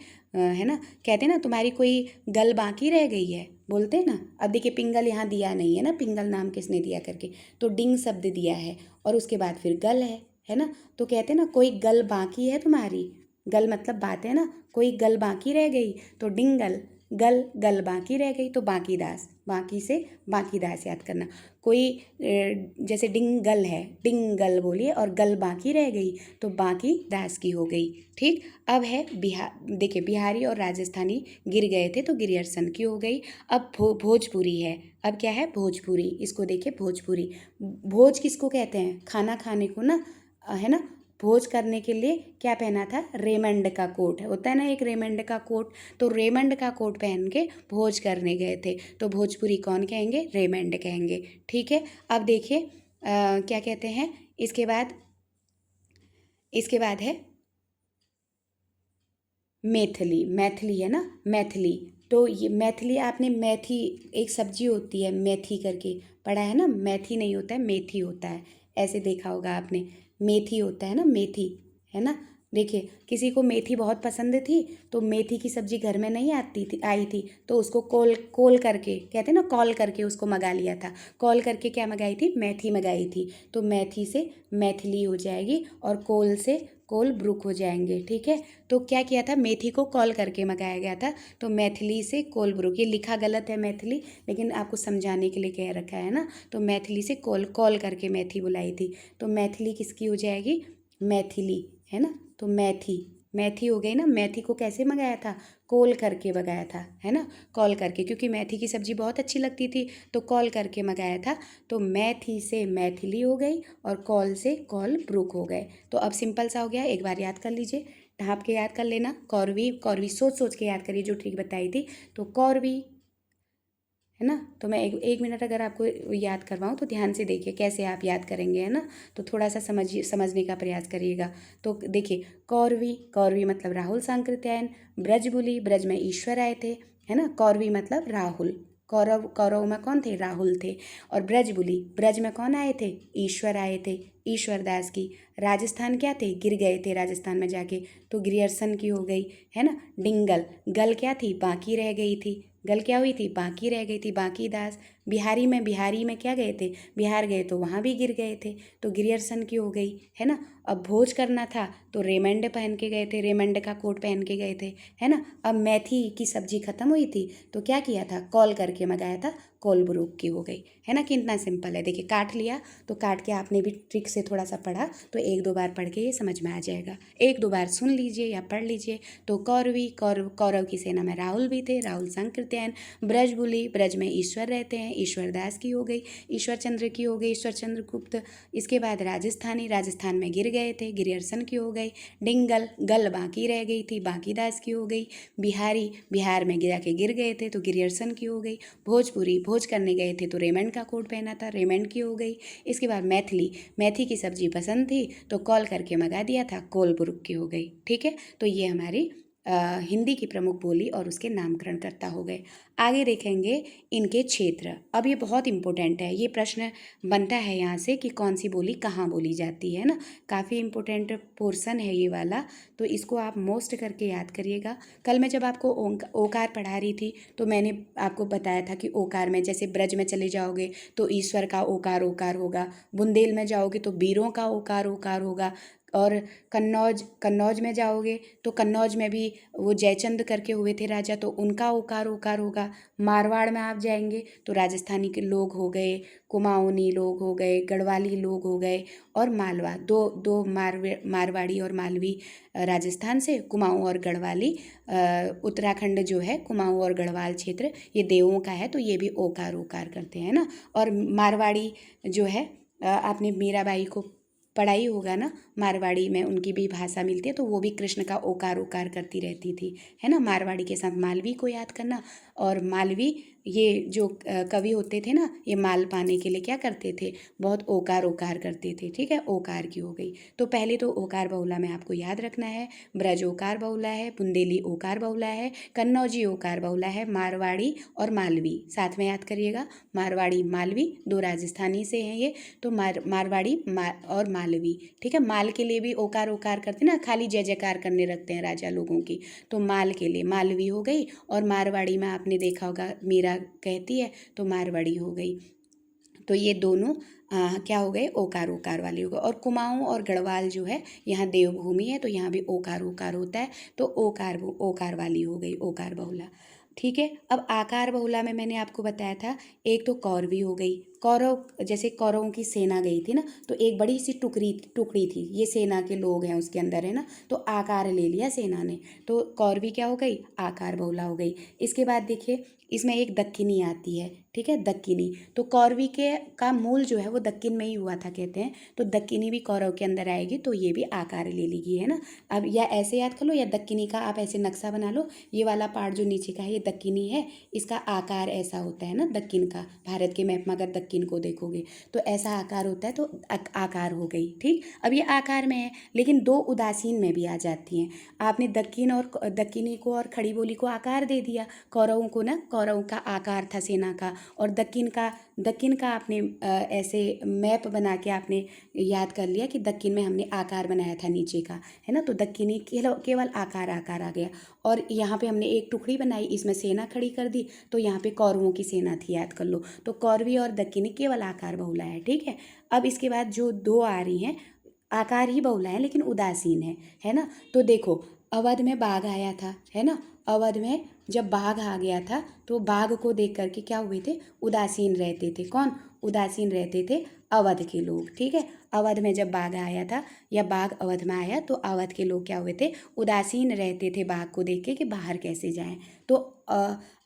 है ना, कहते हैं ना तुम्हारी कोई गल बाकी रह गई है, बोलते हैं ना। अब देखिए पिंगल यहाँ दिया नहीं है ना, पिंगल नाम किसने दिया करके, तो डिंग शब्द दिया है, और उसके बाद फिर गल है ना, तो कहते हैं ना कोई गल बाकी है तुम्हारी, गल मतलब बात है ना, कोई गल बाकी रह गई, तो डिंगल, गल गल बाकी रह गई, तो बाकी दास, बाकी से बाकी दास याद करना। कोई जैसे डिंगल है, डिंगल बोलिए, और गल बाकी रह गई तो बाकी दास की हो गई। ठीक, अब है बिहार, देखिए बिहारी और राजस्थानी गिर गए थे तो गिरियर्सन की हो गई। अब भोजपुरी है, अब क्या है? भोजपुरी, इसको देखिए भोजपुरी। भोज किसको कहते हैं? खाना खाने को ना, है ना। भोज करने के लिए क्या पहना था? रेमंड का कोट होता है ना, एक रेमंड का कोट, तो रेमंड का कोट पहन के भोज करने गए थे, तो भोजपुरी कौन कहेंगे? रेमंड कहेंगे। ठीक है, अब देखिए क्या कहते हैं, इसके बाद है मैथिली। मैथिली है ना, मैथिली, तो ये मैथिली, आपने मेथी, एक सब्जी होती है मेथी करके पढ़ा है ना, मेथी नहीं होता है, मेथी होता है, ऐसे देखा होगा आपने, मेथी होता है ना, मेथी, है ना। देखिए किसी को मेथी बहुत पसंद थी, तो मेथी की सब्जी घर में नहीं आई थी, तो उसको कॉल करके, कहते हैं ना, कॉल करके उसको मंगा लिया था। कॉल करके क्या मंगाई थी? मैथी मंगाई थी, तो मैथी से मैथिली हो जाएगी, और कोल से कोल ब्रुक हो जाएंगे। ठीक है, तो क्या किया था? मेथी को कॉल करके मंगाया गया था, तो मैथिली से कोल ब्रुक, ये लिखा गलत है मैथिली, लेकिन आपको समझाने के लिए कह रखा है ना, तो मैथिली से कॉल करके मैथी बुलाई थी, तो मैथिली किसकी हो जाएगी? मैथिली, है ना, तो मैथी, मेथी हो गई ना, मेथी को कैसे मंगाया था, कॉल करके मंगाया था, है ना, कॉल करके, क्योंकि मेथी की सब्ज़ी बहुत अच्छी लगती थी तो कॉल करके मंगाया था। तो मैथी से मैथिली हो गई और कॉल से कॉल ब्रुक हो गए। तो अब सिंपल सा हो गया, एक बार याद कर लीजिए, ढाँप के याद कर लेना। कौरवी, कौरवी सोच सोच के याद करिए जो ट्रिक बताई थी। तो कौरवी, है ना। तो मैं एक एक मिनट अगर आपको याद करवाऊँ तो ध्यान से देखिए कैसे आप याद करेंगे, है ना। तो थोड़ा सा समझने का प्रयास करिएगा। तो देखिए, कौरवी, कौरवी मतलब राहुल सांकृत्यायन। ब्रजबुली, ब्रज में ईश्वर आए थे, है ना। कौरवी मतलब राहुल, कौरव, कौरव में कौन थे, राहुल थे। और ब्रजबुली, ब्रज में कौन आए थे, ईश्वर आए थे, ईश्वर दास की। राजस्थान क्या थे, गिर गए थे राजस्थान में जाके, तो ग्रियर्सन की हो गई, है ना। डिंगल, गल क्या थी, बाकी रह गई थी, गल क्या हुई थी, बाकी रह गई थी, बाकी दास। बिहारी में, बिहारी में क्या गए थे, बिहार गए तो वहाँ भी गिर गए थे, तो गिरियर्सन की हो गई, है ना। अब भोज करना था तो रेमंड पहन के गए थे, रेमंड का कोट पहन के गए थे, है ना। अब मेथी की सब्जी खत्म हुई थी तो क्या किया था, कॉल करके मंगाया था, कोलब्रुक की हो गई, है ना। कितना सिंपल है, देखिए काट लिया तो काट के आपने भी ट्रिक से थोड़ा सा पढ़ा तो एक दो बार पढ़ के ये समझ में आ जाएगा, एक दो बार सुन लीजिए या पढ़ लीजिए। तो कौरवी, कौरव की सेना में राहुल भी थे, राहुल संकृत्यायन। ब्रजबुली, ब्रज में ईश्वर रहते हैं, ईश्वर दास की हो गई, ईश्वर चंद्र की हो गई, ईश्वर चंद्र गुप्त। इसके बाद राजस्थानी, राजस्थान में गिर गए थे, गिरियर्सन की हो गई। डिंगल, गल बाकी रह गई थी, बाकी दास की हो गई। बिहारी, बिहार में गिरा के गिर गए थे तो गिरियर्सन की हो गई। भोजपुरी, भोज करने गए थे तो रेमंड का कोट पहना था, रेमंड की हो गई। इसके बाद मैथिली, मेथी की सब्जी पसंद थी तो कॉल करके मंगा दिया था, कोलब्रुक की हो गई, ठीक है। तो ये हमारी हिंदी की प्रमुख बोली और उसके नामकरणकर्ता हो गए। आगे देखेंगे इनके क्षेत्र। अब ये बहुत इंपॉर्टेंट है, ये प्रश्न बनता है यहाँ से कि कौन सी बोली कहाँ बोली जाती है ना। काफ़ी इंपॉर्टेंट पोर्शन है ये वाला, तो इसको आप मोस्ट करके याद करिएगा। कल मैं जब आपको ओकार पढ़ा रही थी तो मैंने आपको बताया था कि ओकार में, जैसे ब्रज में चले जाओगे तो ईश्वर का ओकार ओकार होगा, बुंदेल में जाओगे तो बीरों का ओकार ओकार होगा, और कन्नौज, कन्नौज में जाओगे तो कन्नौज में भी वो जयचंद करके हुए थे राजा तो उनका ओकार ओकार होगा। मारवाड़ में आप जाएंगे तो राजस्थानी के लोग हो गए, कुमाऊनी लोग हो गए, गढ़वाली लोग हो गए, और मालवा, दो दो मारवाड़ी और मालवी राजस्थान से, कुमाऊँ और गढ़वाली उत्तराखंड जो है, कुमाऊँ और गढ़वाल क्षेत्र ये देवों का है तो ये भी ओकार ओकार करते हैं ना। और मारवाड़ी जो है, आपने मीराबाई को पढ़ा ही होगा ना, मारवाड़ी में उनकी भी भाषा मिलती है तो वो भी कृष्ण का ओकार ओकार करती रहती थी, है ना। मारवाड़ी के साथ मालवी को याद करना, और मालवी ये जो कवि होते थे ना, ये माल पाने के लिए क्या करते थे, बहुत ओकार ओकार करते थे, ठीक है। ओकार की हो गई। तो पहले तो ओकार बहुला में आपको याद रखना है, ब्रज ओकार बहुला है, बुंदेली ओकार बहुला है, कन्नौजी ओकार बहुला है, मारवाड़ी और मालवी साथ में याद करिएगा। मारवाड़ी मालवी दो राजस्थानी से हैं ये, तो मारवाड़ी और मालवी, ठीक है। माल के लिए भी ओकार ओकार करते ना, खाली जय जयकार करने रखते हैं राजा लोगों की, तो माल के लिए मालवी हो गई। और मारवाड़ी में आपने देखा होगा मीरा कहती है तो मारवाड़ी हो गई। तो ये दोनों क्या हो गए, ओकार ओकार वाली हो गए। और कुमाऊँ और गढ़वाल जो है यहाँ देवभूमि है तो यहाँ भी ओकार ओकार होता है, तो ओकार ओकार वाली हो गई, ओकार बहुला, ठीक है। अब आकार बहुला में मैंने आपको बताया था, एक तो कौरवी हो गई, कौरव, जैसे कौरवों की सेना गई थी ना तो एक बड़ी सी टुकड़ी थी, ये सेना के लोग हैं उसके अंदर, है ना, तो आकार ले लिया सेना ने, तो कौरवी क्या हो गई, आकार बहुला हो गई। इसके बाद देखिए इसमें एक दक्किनी आती है, ठीक है, दक्किनी, तो कौरवी के का मूल जो है वो दक्किन में ही हुआ था कहते हैं, तो दक्किनी भी कौरव के अंदर आएगी तो ये भी आकार ले लेगी, है ना। अब या ऐसे याद कर लो, या दक्किनी का आप ऐसे नक्शा बना लो, ये वाला पार्ट जो नीचे का है ये दक्किनी है, इसका आकार ऐसा होता है ना दक्किन का, भारत के मैप में अगर दक्किन को देखोगे तो ऐसा आकार होता है, तो आकार हो गई, ठीक। अब ये आकार में है लेकिन दो उदासीन में भी आ जाती हैं। आपने दक्किन और दक्किनी को और खड़ी बोली को आकार दे दिया, कौरवों को ना, कौरवों का आकार था सेना का, और दक्किन का आपने ऐसे मैप बना के आपने याद कर लिया कि दक्किन में हमने आकार बनाया था नीचे का, है ना, तो दक्किनी केवल आकार आकार आ गया। और यहाँ पे हमने एक टुकड़ी बनाई, इसमें सेना खड़ी कर दी तो यहाँ पे कौरवों की सेना थी, याद कर लो, तो कौरवी और दक्किनी केवल आकार बहुला है, ठीक है। अब इसके बाद जो दो आ रही हैं आकार ही बहुला है लेकिन उदासीन है ना। तो देखो अवध में बाघ आया था, है ना, अवध में जब बाघ आ गया था तो बाघ को देख करके क्या हुए थे, उदासीन रहते थे, कौन, उदासीन रहते थे अवध के लोग, ठीक है। अवध में जब बाघ आया था या बाघ अवध में आया तो अवध के लोग क्या हुए थे, उदासीन रहते थे बाघ को देख के कि बाहर कैसे जाएं। तो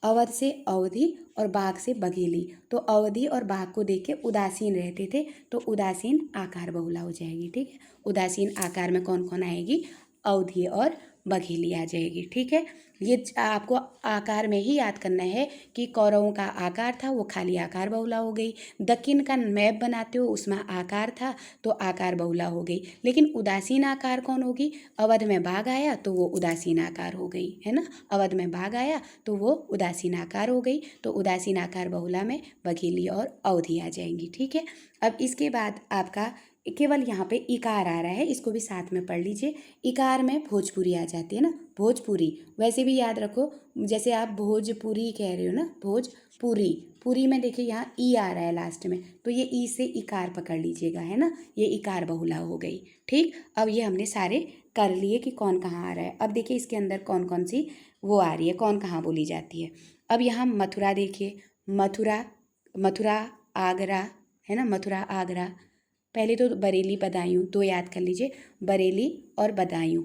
अवध से अवधि और बाघ से बघेली, तो अवधि और बाघ को देख के उदासीन रहते थे, तो उदासीन आकार बहुला हो जाएगी, ठीक है। उदासीन आकार में कौन कौन आएगी, अवधि और बघेली आ जाएगी, ठीक है। ये आपको आकार में ही याद करना है कि कौरवों का आकार था वो खाली आकार बहुला हो गई, दक्षिण का मैप बनाते हो उसमें आकार था तो आकार बहुला हो गई, लेकिन उदासीन आकार कौन होगी, अवध में बाघ आया तो वो उदासीन आकार हो गई, है ना। अवध में बाघ आया तो वो उदासीन आकार हो गई, तो उदासीन आकार बहुला में बघेली और अवधि आ जाएंगी, ठीक है। अब इसके बाद आपका केवल यहाँ पे इकार आ रहा है, इसको भी साथ में पढ़ लीजिए। इकार में भोजपुरी आ जाती है ना, भोजपुरी। वैसे भी याद रखो, जैसे आप भोजपुरी कह रहे हो ना, भोजपुरी, पुरी में देखिए यहाँ ई आ रहा है लास्ट में, तो ये ई से इकार पकड़ लीजिएगा, है ना, ये इकार बहुला हो गई, ठीक। अब ये हमने सारे कर लिए कि कौन कहाँ आ रहा है। अब देखिए इसके अंदर कौन कौन सी वो आ रही है, कौन कहाँ बोली जाती है। अब यहाँ मथुरा देखिए, मथुरा, मथुरा आगरा, है ना, मथुरा आगरा। पहले तो बरेली बदायूं, दो याद कर लीजिए, बरेली और बदायूं।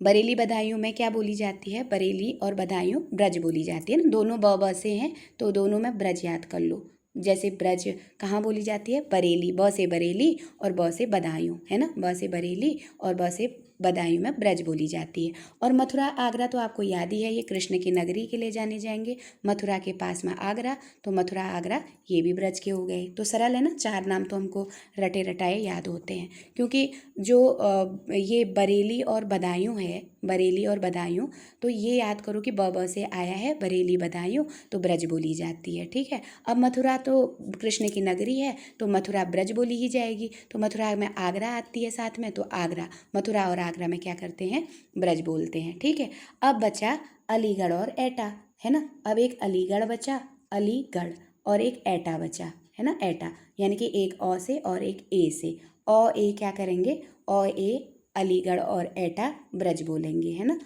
बरेली बदायूं में क्या बोली जाती है, बरेली और बदायूं ब्रज बोली जाती है ना, दोनों ब से हैं तो दोनों में ब्रज याद कर लो। जैसे ब्रज कहाँ बोली जाती है, बरेली, ब से बरेली और ब से बदायूं, है ना, ब से बरेली और ब से बदायूं में ब्रज बोली जाती है। और मथुरा आगरा तो आपको याद ही है, ये कृष्ण की नगरी के लिए जाने जाएंगे, मथुरा के पास में आगरा, तो मथुरा आगरा ये भी ब्रज के हो गए। तो सरल है ना, चार नाम तो हमको रटे रटाए याद होते हैं, क्योंकि जो ये बरेली और बदायूं है, बरेली और बदायूं, तो ये याद करो कि ब से आया है, बरेली बदायूं, तो ब्रज बोली जाती है, ठीक है। अब मथुरा तो कृष्ण की नगरी है तो मथुरा ब्रज बोली ही जाएगी, तो मथुरा में आगरा आती है साथ में, तो आगरा, मथुरा और आगरा में क्या करते हैं, ब्रज बोलते हैं, ठीक है। अब बचा अलीगढ़ और एटा, है ना। अब एक अलीगढ़ बचा, अलीगढ़, और एक एटा बचा, है ना, एटा, यानी कि एक अ से और एक ए से, अ ए क्या करेंगे, अ ए अलीगढ़ और एटा ब्रज बोलेंगे, है ना,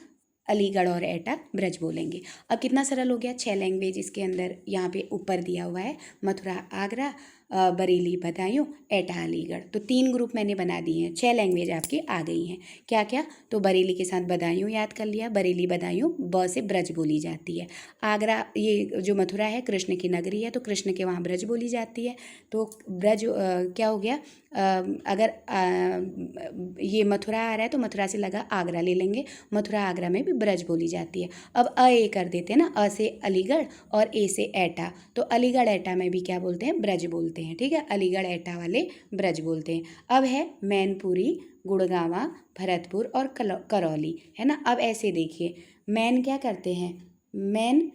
अलीगढ़ और एटा ब्रज बोलेंगे। अब कितना सरल हो गया, 6 लैंग्वेज इसके अंदर यहाँ पे ऊपर दिया हुआ है, मथुरा आगरा, बरेली बदायूं, एटा अलीगढ़, तो 3 ग्रुप मैंने बना दिए हैं, 6 लैंग्वेज आपकी आ गई हैं। क्या क्या, तो बरेली के साथ बदायूं याद कर लिया, बरेली बदायूं ब से ब्रज बोली जाती है। आगरा, ये जो मथुरा है कृष्ण की नगरी है तो कृष्ण के वहाँ ब्रज बोली जाती है, तो ब्रज क्या हो गया, अगर ये मथुरा आ रहा है तो मथुरा से लगा आगरा ले लेंगे, मथुरा आगरा में भी ब्रज बोली जाती है। अब अ ए कर देते हैं ना, अ से अलीगढ़ और ए से एटा, तो अलीगढ़ एटा में भी क्या बोलते हैं, ब्रज बोलते हैं, ठीक है, अलीगढ़ एटा वाले ब्रज बोलते हैं। अब है मैनपुरी, गुड़गांवा, भरतपुर और करौली, है ना। अब ऐसे देखिए, मैन क्या करते हैं, मैन,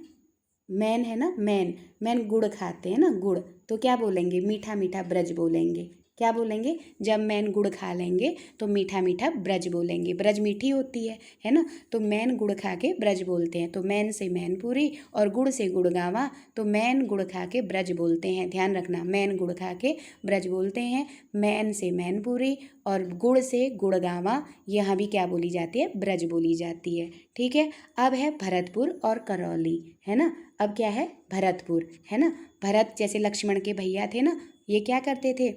मैन है ना, मैन, मैन गुड़ खाते हैं ना, गुड़, तो क्या बोलेंगे, मीठा मीठा ब्रज बोलेंगे, क्या बोलेंगे, जब मैन गुड़ खा लेंगे तो मीठा मीठा ब्रज बोलेंगे, ब्रज मीठी होती है ना, तो मैन गुड़ खा के ब्रज बोलते हैं, तो मैन से मैनपुरी और गुड़ से गुड़गांवा, तो मैन गुड़ खा के ब्रज बोलते हैं, ध्यान रखना, मैन गुड़ खा के ब्रज बोलते हैं, मैन से मैनपुरी और गुड़ से गुड़गांवा, यहाँ भी क्या बोली जाती है, ब्रज बोली जाती है, ठीक है। अब है भरतपुर और करौली, है ना। अब क्या है, भरतपुर, है ना, भरत जैसे लक्ष्मण के भैया थे ना, ये क्या करते थे,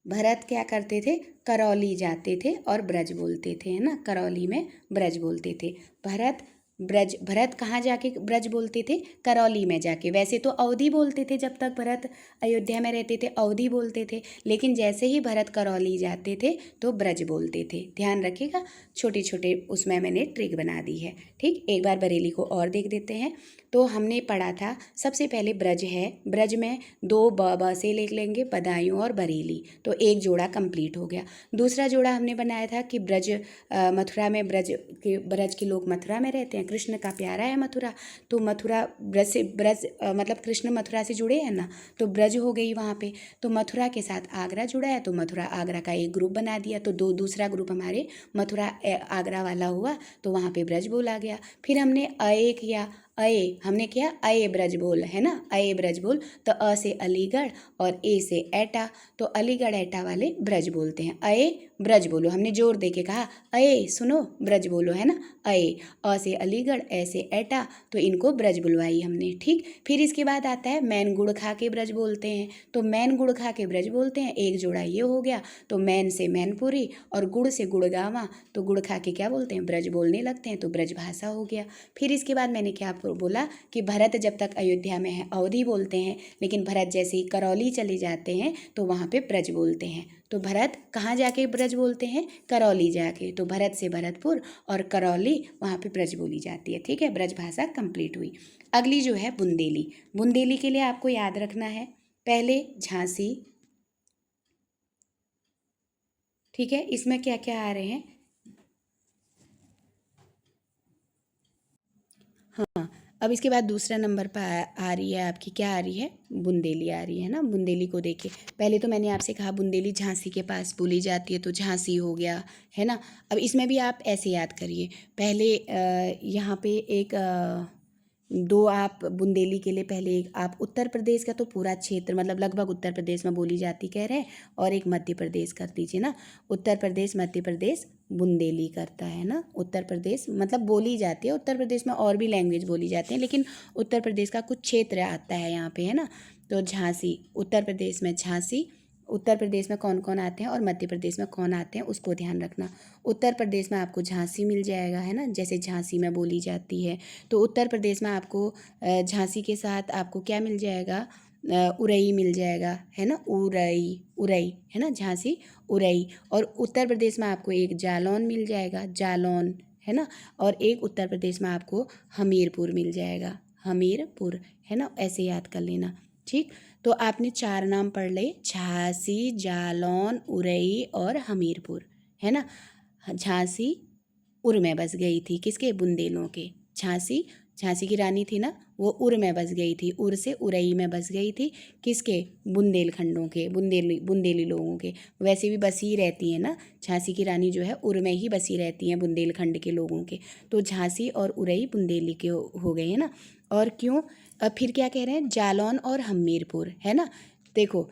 भरत क्या करते थे, करौली जाते थे और ब्रज बोलते थे, है ना, करौली में ब्रज बोलते थे। भरत ब्रज, भरत कहाँ जाके ब्रज बोलते थे, करौली में जाके। वैसे तो अवधि बोलते थे, जब तक भरत अयोध्या में रहते थे अवधि बोलते थे, लेकिन जैसे ही भरत करौली जाते थे तो ब्रज बोलते थे, ध्यान रखिएगा, छोटे छोटे उसमें मैंने ट्रिक बना दी है, ठीक। एक बार बरेली को और देख देते हैं। तो हमने पढ़ा था, सबसे पहले ब्रज है, ब्रज में 2 ब से लिख लेंगे, बदायूं और बरेली, तो एक जोड़ा कंप्लीट हो गया। दूसरा जोड़ा हमने बनाया था कि ब्रज, मथुरा में ब्रज के लोग मथुरा में रहते हैं, कृष्ण का प्यारा है मथुरा, तो मथुरा ब्रज से, ब्रज मतलब कृष्ण मथुरा से जुड़े हैं ना, तो ब्रज हो गई वहाँ पे। तो मथुरा के साथ आगरा जुड़ा है, तो मथुरा आगरा का एक ग्रुप बना दिया, तो दूसरा ग्रुप हमारे मथुरा आगरा वाला हुआ, तो वहाँ पे ब्रज बोला गया। फिर हमने अए किया, अए हमने किया, अए ब्रज बोल, है ना, अए ब्रज बोल, तो अ से अलीगढ़ और ए से एटा, तो अलीगढ़ एटा वाले ब्रज बोलते हैं, अए ब्रज बोलो। हमने जोर दे के कहा अये सुनो ब्रज बोलो, है ना। अये, अ से अलीगढ़, ए से एटा, तो इनको ब्रज बुलवाई हमने। ठीक, फिर इसके बाद आता है मैन गुड़ खा के ब्रज बोलते हैं, तो मैन गुड़ खा के ब्रज बोलते हैं, एक जोड़ा ये हो गया। तो मैन से मैनपुरी और गुड़ से गुड़गावा, तो गुड़ खा के क्या बोलते हैं, ब्रज बोलने लगते हैं, तो ब्रज भाषा हो गया। फिर इसके बाद मैंने क्या बोला कि भरत जब तक अयोध्या में है अवधि बोलते हैं, लेकिन भरत जैसे ही करौली चले जाते हैं तो वहाँ पे ब्रज बोलते हैं। तो भरत कहाँ जाके ब्रज बोलते हैं, करौली जाके, तो भरत से भरतपुर और करौली, वहाँ पे ब्रज बोली जाती है। ठीक है, ब्रज भाषा कंप्लीट हुई। अगली जो है बुंदेली। बुंदेली के लिए आपको याद रखना है पहले झांसी, ठीक है, इसमें क्या क्या आ रहे हैं। हाँ, अब इसके बाद दूसरा नंबर पर आ रही है आपकी, क्या आ रही है, बुंदेली आ रही है ना। बुंदेली को देखिए, पहले तो मैंने आपसे कहा बुंदेली झांसी के पास बोली जाती है, तो झांसी हो गया, है ना। अब इसमें भी आप ऐसे याद करिए, पहले यहाँ पे एक दो आप बुंदेली के लिए, पहले एक आप उत्तर प्रदेश का तो पूरा क्षेत्र, मतलब लगभग उत्तर प्रदेश में बोली जाती कह रहे हैं, और एक मध्य प्रदेश कर दीजिए ना। उत्तर प्रदेश मध्य प्रदेश बुंदेली करता है ना। उत्तर प्रदेश मतलब बोली जाती है, उत्तर प्रदेश में और भी लैंग्वेज बोली जाती है, लेकिन उत्तर प्रदेश का कुछ क्षेत्र आता है यहाँ पे, है ना। तो झांसी, उत्तर प्रदेश में झांसी, उत्तर प्रदेश में कौन कौन आते हैं और मध्य प्रदेश में कौन आते हैं उसको ध्यान रखना। उत्तर प्रदेश में आपको झांसी मिल जाएगा, है ना, जैसे झांसी में बोली जाती है। तो उत्तर प्रदेश में आपको झांसी के साथ आपको क्या मिल जाएगा, उरई मिल जाएगा, है ना, उरई, उरई, है ना, झांसी उरई। और उत्तर प्रदेश में आपको एक जालौन मिल जाएगा, जालौन, है ना। और एक उत्तर प्रदेश में आपको हमीरपुर मिल जाएगा, हमीरपुर, है ना, ऐसे याद कर लेना। ठीक, तो आपने 4 नाम पढ़ ले, झांसी, जालौन, उरई और हमीरपुर, है ना। झांसी उर में बस गई थी, किसके, बुंदेलों के। झांसी, झांसी की रानी थी ना, वो उर में बस गई थी, उर से उरई में बस गई थी, किसके, बुंदेलखंडों के, बुंदेली लोगों के। वैसे भी बसी रहती है ना, झांसी की रानी जो है उर में ही बसी रहती हैं बुंदेलखंड के लोगों के। तो झांसी और उरई बुंदेली के हो गए, है ना। और क्यों, अब फिर क्या कह रहे हैं, जालौन और हमीरपुर, है ना। देखो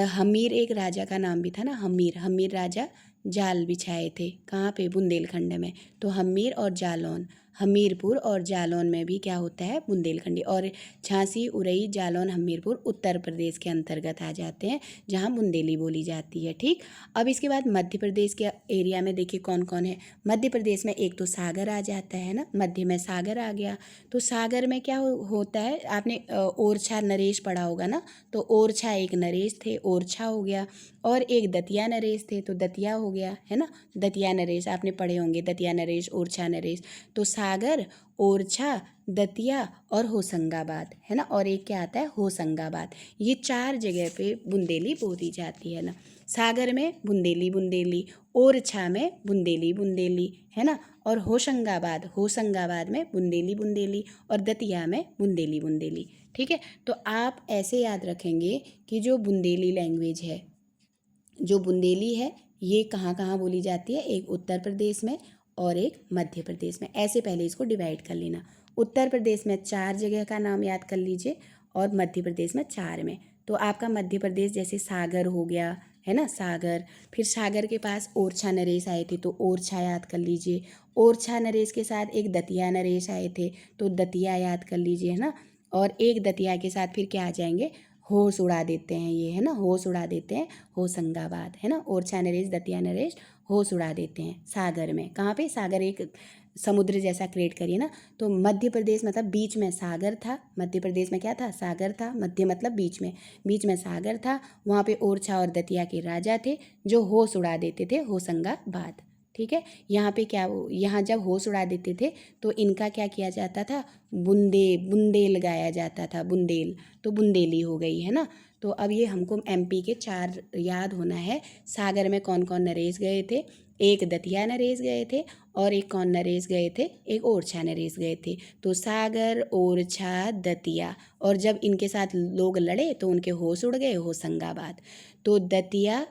हमीर एक राजा का नाम भी था ना, हमीर, हमीर राजा जाल बिछाए थे कहाँ पे, बुंदेलखंड में। तो हमीर और जालौन, हमीरपुर और जालौन में भी क्या होता है, बुंदेलखंडी। और झांसी, उरई, जालौन, हमीरपुर उत्तर प्रदेश के अंतर्गत आ जाते हैं, जहाँ बुंदेली बोली जाती है। ठीक, अब इसके बाद मध्य प्रदेश के एरिया में देखिए कौन कौन है। मध्य प्रदेश में एक तो सागर आ जाता है ना, मध्य में सागर आ गया। तो सागर में क्या होता है, आपने ओरछा नरेश पढ़ा होगा ना, तो ओरछा एक नरेश थे, ओरछा हो गया। और एक दतिया नरेश थे, तो दतिया हो गया, है ना। दतिया नरेश आपने पढ़े होंगे, दतिया नरेश, ओरछा नरेश। तो सागर, ओरछा, दतिया और होशंगाबाद, है ना। और एक क्या आता है, होशंगाबाद। ये 4 जगह पे बुंदेली बोली जाती है ना। सागर में बुंदेली बुंदेली, ओरछा में बुंदेली बुंदेली, है ना। और होशंगाबाद, होशंगाबाद में बुंदेली बुंदेली, और दतिया में बुंदेली बुंदेली। ठीक है, तो आप ऐसे याद रखेंगे कि जो बुंदेली लैंग्वेज है, जो बुंदेली है, ये कहाँ कहाँ बोली जाती है, एक उत्तर प्रदेश में और एक मध्य प्रदेश में। ऐसे पहले इसको डिवाइड कर लेना। उत्तर प्रदेश में 4 जगह का नाम याद कर लीजिए, और मध्य प्रदेश में 4 में। तो आपका मध्य प्रदेश जैसे सागर हो गया, है ना, सागर। फिर सागर के पास ओरछा नरेश आए थे, तो ओरछा याद कर लीजिए। ओरछा नरेश के साथ एक दतिया नरेश आए थे, तो दतिया याद कर लीजिए, है ना। और एक दतिया के साथ फिर क्या आ जाएंगे, होश उड़ा देते हैं ये, है ना, होश उड़ा देते हैं, होशंगाबाद, है ना। ओरछा नरेश, दतिया नरेश होश उड़ा देते हैं सागर में। कहाँ पे, सागर एक समुद्र जैसा क्रिएट करिए ना। तो मध्य प्रदेश मतलब बीच में सागर था, मध्य प्रदेश में क्या था, सागर था। मध्य मतलब बीच में सागर था। वहाँ पे ओरछा और दतिया के राजा थे जो होश उड़ा देते थे, होशंगाबाद। ठीक है, यहाँ पे क्या, यहाँ जब होश उड़ा देते थे तो इनका क्या किया जाता था, बुंदेल गाया जाता था, बुंदेल, तो बुंदेली हो गई, है ना। तो अब ये हमको एमपी के 4 याद होना है। सागर में कौन कौन नरेश गए थे, एक दतिया नरेश गए थे, और एक कौन नरेश गए थे, एक ओरछा नरेश गए थे। तो सागर, ओरछा, दतिया, और जब इनके साथ लोग लड़े तो उनके होश उड़ गए, होशंगाबाद। तो दतिया,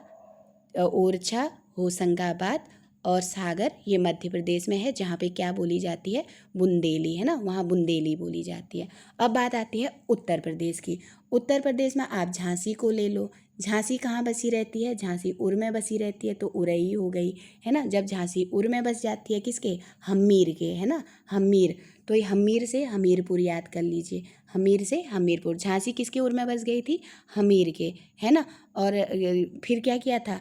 ओरछा, होशंगाबाद और सागर ये मध्य प्रदेश में है, जहाँ पे क्या बोली जाती है, बुंदेली, है ना, वहाँ बुंदेली बोली जाती है। अब बात आती है उत्तर प्रदेश की। उत्तर प्रदेश में आप झांसी को ले लो। झांसी कहाँ बसी रहती है, झांसी उर में बसी रहती है, तो उरई हो गई, है ना। जब झांसी उर में बस जाती है किसके, हमीर के, है ना, हमीर, तो ये हमीर से हमीरपुर याद कर लीजिए, हमीर से हमीरपुर। झांसी किसके उर में बस गई थी, हमीर के, है ना। और फिर क्या किया था,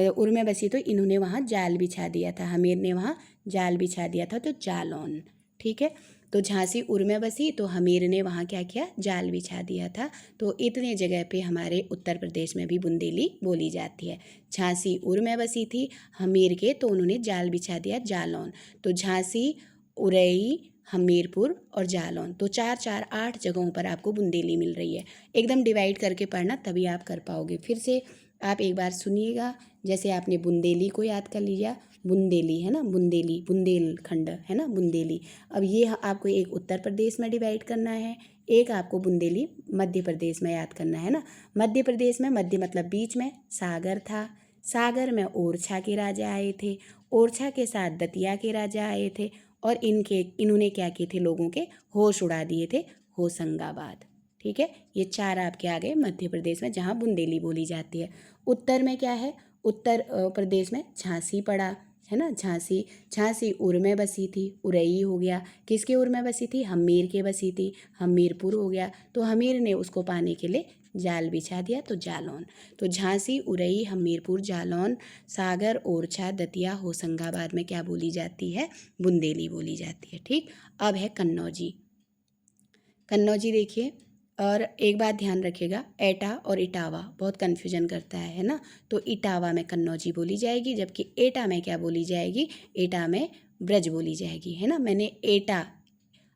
उर में बसी तो इन्होंने वहाँ जाल बिछा दिया था, हमीर ने वहाँ जाल बिछा दिया था, तो जालौन, ठीक है। तो झांसी उर में बसी तो हमीर ने वहाँ क्या किया, जाल बिछा दिया था। तो इतने जगह पे हमारे उत्तर प्रदेश में भी बुंदेली बोली जाती है। झांसी उर में बसी थी हमीर के, तो उन्होंने जाल बिछा दिया, जालौन। तो झांसी, उरई, हमीरपुर और जालौन, तो 8 जगहों पर आपको बुंदेली मिल रही है। एकदम डिवाइड करके पढ़ना, तभी आप कर पाओगे। फिर से आप एक बार सुनिएगा, जैसे आपने बुंदेली को याद कर लिया, बुंदेली, है ना, बुंदेली, बुंदेलखंड, है ना, बुंदेली। अब ये आपको एक उत्तर प्रदेश में डिवाइड करना है, एक आपको बुंदेली मध्य प्रदेश में याद करना है ना। मध्य प्रदेश में, मध्य मतलब बीच में, सागर था, सागर में ओरछा के राजा आए थे, ओरछा के साथ दतिया के राजा आए थे, और इन्होंने क्या किए थे, लोगों के होश उड़ा दिए थे, होशंगाबाद, ठीक है। ये 4 आपके आ गए मध्य प्रदेश में, जहाँ बुंदेली बोली जाती है। उत्तर में क्या है, उत्तर प्रदेश में झांसी पड़ा, है ना, झांसी, झांसी उर में बसी थी, उरई हो गया, किसके उर में बसी थी, हमीर के बसी थी, हमीरपुर हो गया, तो हमीर ने उसको पाने के लिए जाल बिछा दिया, तो जालौन। तो झांसी, उरई, हमीरपुर, जालौन, सागर, ओरछा, दतिया, होशंगाबाद में क्या बोली जाती है, बुंदेली बोली जाती है, ठीक। अब है कन्नौजी। कन्नौजी देखिए, और एक बात ध्यान रखिएगा, एटा और इटावा बहुत कन्फ्यूजन करता है ना। तो इटावा में कन्नौजी बोली जाएगी, जबकि एटा में क्या बोली जाएगी, एटा में ब्रज बोली जाएगी, है ना। मैंने एटा,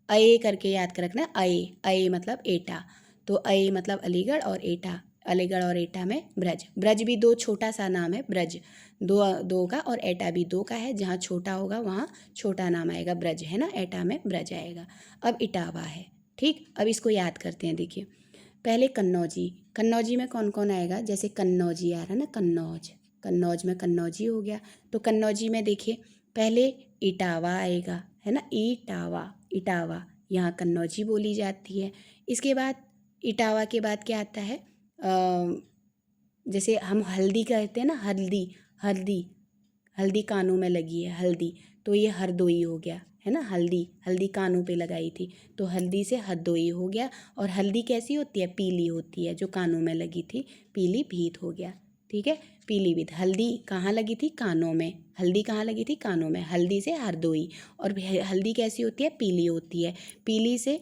अये करके याद कर रखना, अये, अये मतलब एटा, तो अये मतलब अलीगढ़, और एटा, अलीगढ़ और एटा में ब्रज। ब्रज भी 2 छोटा सा नाम है, ब्रज 2 का, और एटा भी 2 का है, जहाँ छोटा होगा वहाँ छोटा नाम आएगा, ब्रज, है ना, एटा में ब्रज आएगा। अब इटावा है, ठीक। अब इसको याद करते हैं, देखिए पहले कन्नौजी, कन्नौजी में कौन कौन आएगा, जैसे कन्नौजी आ रहा है ना, कन्नौज, कन्नौज में कन्नौजी हो गया। तो कन्नौजी में देखिए पहले इटावा आएगा, है ना, इटावा, इटावा, यहाँ कन्नौजी बोली जाती है। इसके बाद इटावा के बाद क्या आता है, जैसे हम हल्दी कहते हैं ना, हल्दी, हल्दी, हल्दी कानों में लगी है, हल्दी, तो ये हरदोई हो गया, है ना, हल्दी, हल्दी कानों पे लगाई थी, तो हल्दी से हरदोई हो गया। और हल्दी कैसी होती है, पीली होती है, जो कानों में लगी थी, पीलीभीत हो गया, ठीक है, पीलीभीत। हल्दी कहाँ लगी थी, कानों में, हल्दी कहाँ लगी थी, कानों में, हल्दी से हरदोई। और हल्दी कैसी होती है, पीली होती है, पीली से,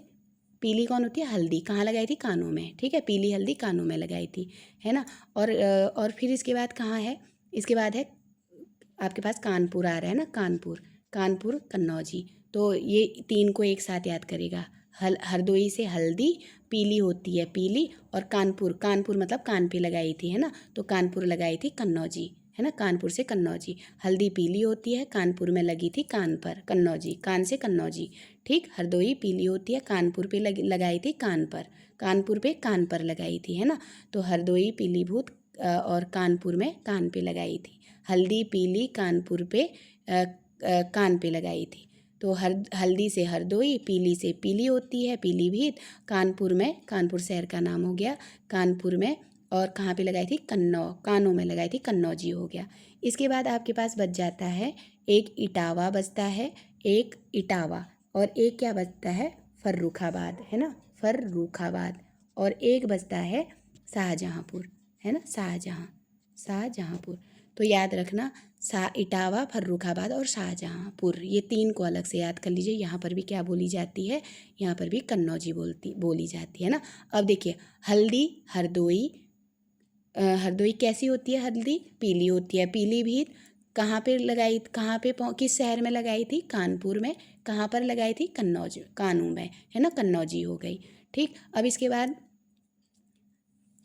पीली कौन होती है, हल्दी, कहाँ लगाई थी, कानों में, ठीक है, पीली हल्दी कानों में लगाई थी, है ना। और फिर इसके बाद कहाँ है, इसके बाद है आपके पास कानपुर आ रहा है ना, कानपुर, कानपुर, कन्नौजी। तो ये 3 को एक साथ याद करेगा, हरदोई से हल्दी, पीली होती है, पीली, और कानपुर, कानपुर मतलब कान पे लगाई थी, है ना, तो कानपुर लगाई थी कन्नौजी, है ना, कानपुर से कन्नौजी। हल्दी पीली होती है, कानपुर में लगी थी कान पर, कन्नौजी, कान से कन्नौजी, ठीक। हरदोई पीली होती है, कानपुर पे लगाई थी कान पर, कानपुर पे कान पर लगाई थी, है ना। तो हरदोई पीलीभूत, और कानपुर में कान पे लगाई थी। हल्दी पीली, कानपुर पे कान पे लगाई थी। तो हल्दी से हरदोई, पीली से पीली होती है, पीलीभीत, कानपुर में, कानपुर शहर का नाम हो गया, कानपुर में, और कहाँ पे लगाई थी, कानों में लगाई थी, कन्नौजी हो गया। इसके बाद आपके पास बच जाता है, एक इटावा बचता है, एक इटावा, और एक क्या बचता है, फर्रुखाबाद, है ना, फर्रुखाबाद, और एक बचता है शाहजहाँपुर, है ना, शाहजहाँपुर। तो याद रखना, इटावा, फर्रुखाबाद और शाहजहाँपुर, ये 3 को अलग से याद कर लीजिए। यहाँ पर भी क्या बोली जाती है, यहाँ पर भी कन्नौजी बोली जाती है ना। अब देखिए हल्दी, हरदोई, हरदोई कैसी होती है, हल्दी पीली होती है, पीलीभीत कहाँ पे लगाई, कहाँ पे किस शहर में लगाई थी, कानपुर में, कहाँ पर लगाई थी, कन्नौज, कानू में, है ना, कन्नौजी हो गई, ठीक। अब इसके बाद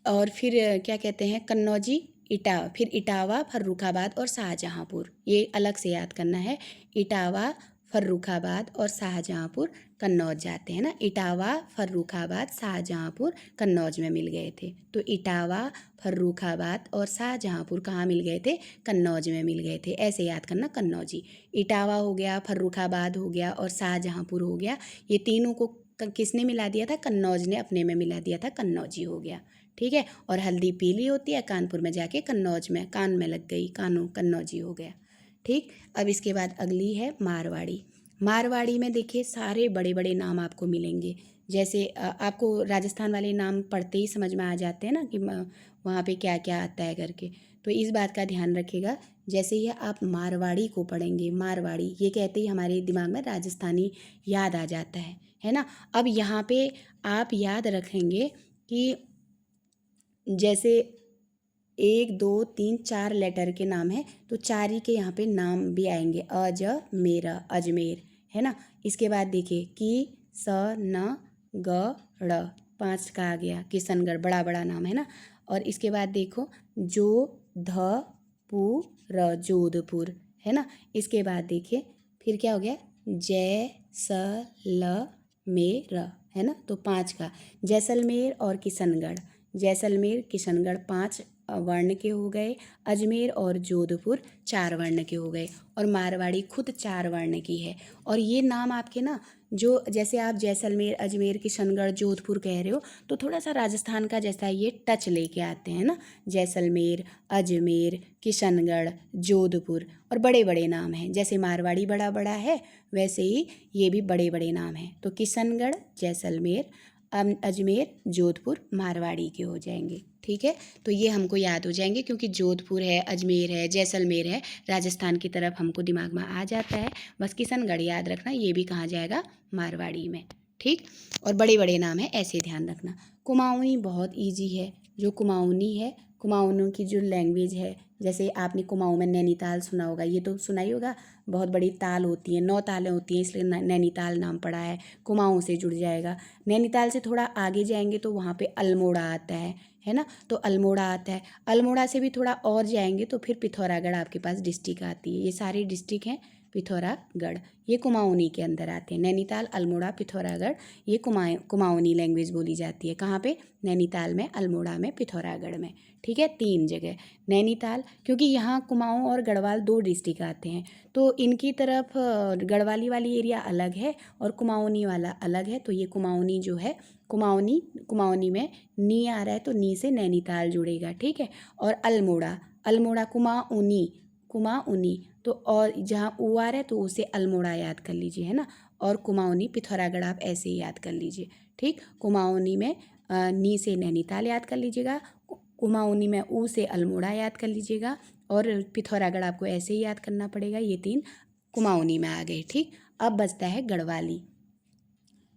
और फिर क्या कहते हैं, कन्नौजी, फिर इटावा, फर्रुखाबाद और शाहजहाँपुर, ये अलग से याद करना है। इटावा, फर्रुखाबाद और शाहजहाँपुर कन्नौज जाते हैं ना। इटावा, फर्रुखाबाद, शाहजहाँपुर कन्नौज में मिल गए थे। तो इटावा, फर्रुखाबाद और शाहजहाँपुर कहाँ मिल गए थे? कन्नौज में मिल गए थे। ऐसे याद करना कन्नौजी। इटावा हो गया, फर्रुखाबाद हो गया और शाहजहाँपुर हो गया। ये तीनों को किसने मिला दिया था? कन्नौज ने अपने में मिला दिया था, कन्नौजी हो गया। ठीक है। और हल्दी पीली होती है, कानपुर में जाके कन्नौज में कान में लग गई, कानों कन्नौजी हो गया। ठीक। अब इसके बाद अगली है मारवाड़ी। मारवाड़ी में देखिए सारे बड़े बड़े नाम आपको मिलेंगे। जैसे आपको राजस्थान वाले नाम पढ़ते ही समझ में आ जाते हैं ना कि वहाँ पे क्या क्या आता है करके। तो इस बात का ध्यान रखिएगा। जैसे ही आप मारवाड़ी को पढ़ेंगे, मारवाड़ी ये कहते ही हमारे दिमाग में राजस्थानी याद आ जाता है ना। अब यहाँ पे आप याद रखेंगे कि जैसे 1 2 3 4 लेटर के नाम हैं, तो 4 ही के यहाँ पे नाम भी आएंगे। मेरा अजमेर, है ना। इसके बाद देखिए कि स न ग ड़, 5 का आ गया किशनगढ़, बड़ा बड़ा नाम है ना। और इसके बाद देखो जो ध पू र, जोधपुर, है ना। इसके बाद देखिए फिर क्या हो गया? जैसलमेर, है ना। तो 5 का जैसलमेर और किशनगढ़, जैसलमेर किशनगढ़ 5 वर्ण के हो गए। अजमेर और जोधपुर 4 वर्ण के हो गए। और मारवाड़ी खुद 4 वर्ण की है। और ये नाम आपके ना, जो जैसे आप जैसलमेर, अजमेर, किशनगढ़, जोधपुर कह रहे हो, तो थोड़ा सा राजस्थान का जैसा ये टच लेके आते हैं ना। जैसलमेर, अजमेर, किशनगढ़, जोधपुर, और बड़े बड़े नाम हैं। जैसे मारवाड़ी बड़ा बड़ा है, वैसे ही ये भी बड़े बड़े नाम हैं। तो किशनगढ़, जैसलमेर, अजमेर, जोधपुर मारवाड़ी के हो जाएंगे। ठीक है। तो ये हमको याद हो जाएंगे क्योंकि जोधपुर है, अजमेर है, जैसलमेर है, राजस्थान की तरफ हमको दिमाग में आ जाता है। बस किशनगढ़ याद रखना, ये भी कहाँ जाएगा? मारवाड़ी में। ठीक। और बड़े बड़े नाम है, ऐसे ध्यान रखना। कुमाऊनी बहुत ईजी है। जो कुमाऊनी है, कुमाऊनों की जो लैंग्वेज है, जैसे आपने कुमाऊँ में नैनीताल सुना होगा, ये तो सुना ही होगा। बहुत बड़ी ताल होती है, 9 तालें होती हैं, इसलिए नैनीताल नाम पड़ा है। कुमाऊँ से जुड़ जाएगा। नैनीताल से थोड़ा आगे जाएंगे तो वहाँ पे अल्मोड़ा आता है ना। तो अल्मोड़ा आता है। अल्मोड़ा से भी थोड़ा और जाएंगे तो फिर पिथौरागढ़ आपके पास डिस्ट्रिक्ट आती है। ये सारी डिस्ट्रिक्ट हैं पिथौरागढ़, ये कुमाऊनी के अंदर आते हैं। नैनीताल, अल्मोड़ा, पिथौरागढ़, ये कुमाऊनी लैंग्वेज बोली जाती है। कहाँ पे? नैनीताल में, अल्मोड़ा में, पिथौरागढ़ में। ठीक है। 3 जगह नैनीताल, क्योंकि यहाँ कुमाऊँ और गढ़वाल 2 डिस्ट्रिक्ट आते हैं, तो इनकी तरफ गढ़वाली वाली एरिया अलग है और कुमाऊनी वाला अलग है। तो ये कुमाऊनी जो है, कुमाऊनी में नी आ रहा है तो नी से नैनीताल जुड़ेगा। ठीक है। और अल्मोड़ा, अल्मोड़ा कुमाऊनी, तो और जहाँ ऊ आ रहा है तो उसे अल्मोड़ा याद कर लीजिए, है ना। और कुमाऊनी, पिथौरागढ़ आप ऐसे ही याद कर लीजिए। ठीक। कुमाऊनी में नी से नैनीताल याद कर लीजिएगा, कुमाऊनी में ऊ से अल्मोड़ा याद कर लीजिएगा, और पिथौरागढ़ आपको ऐसे ही याद करना पड़ेगा। ये 3 कुमाऊनी में आ गए। ठीक। अब बचता है गढ़वाली,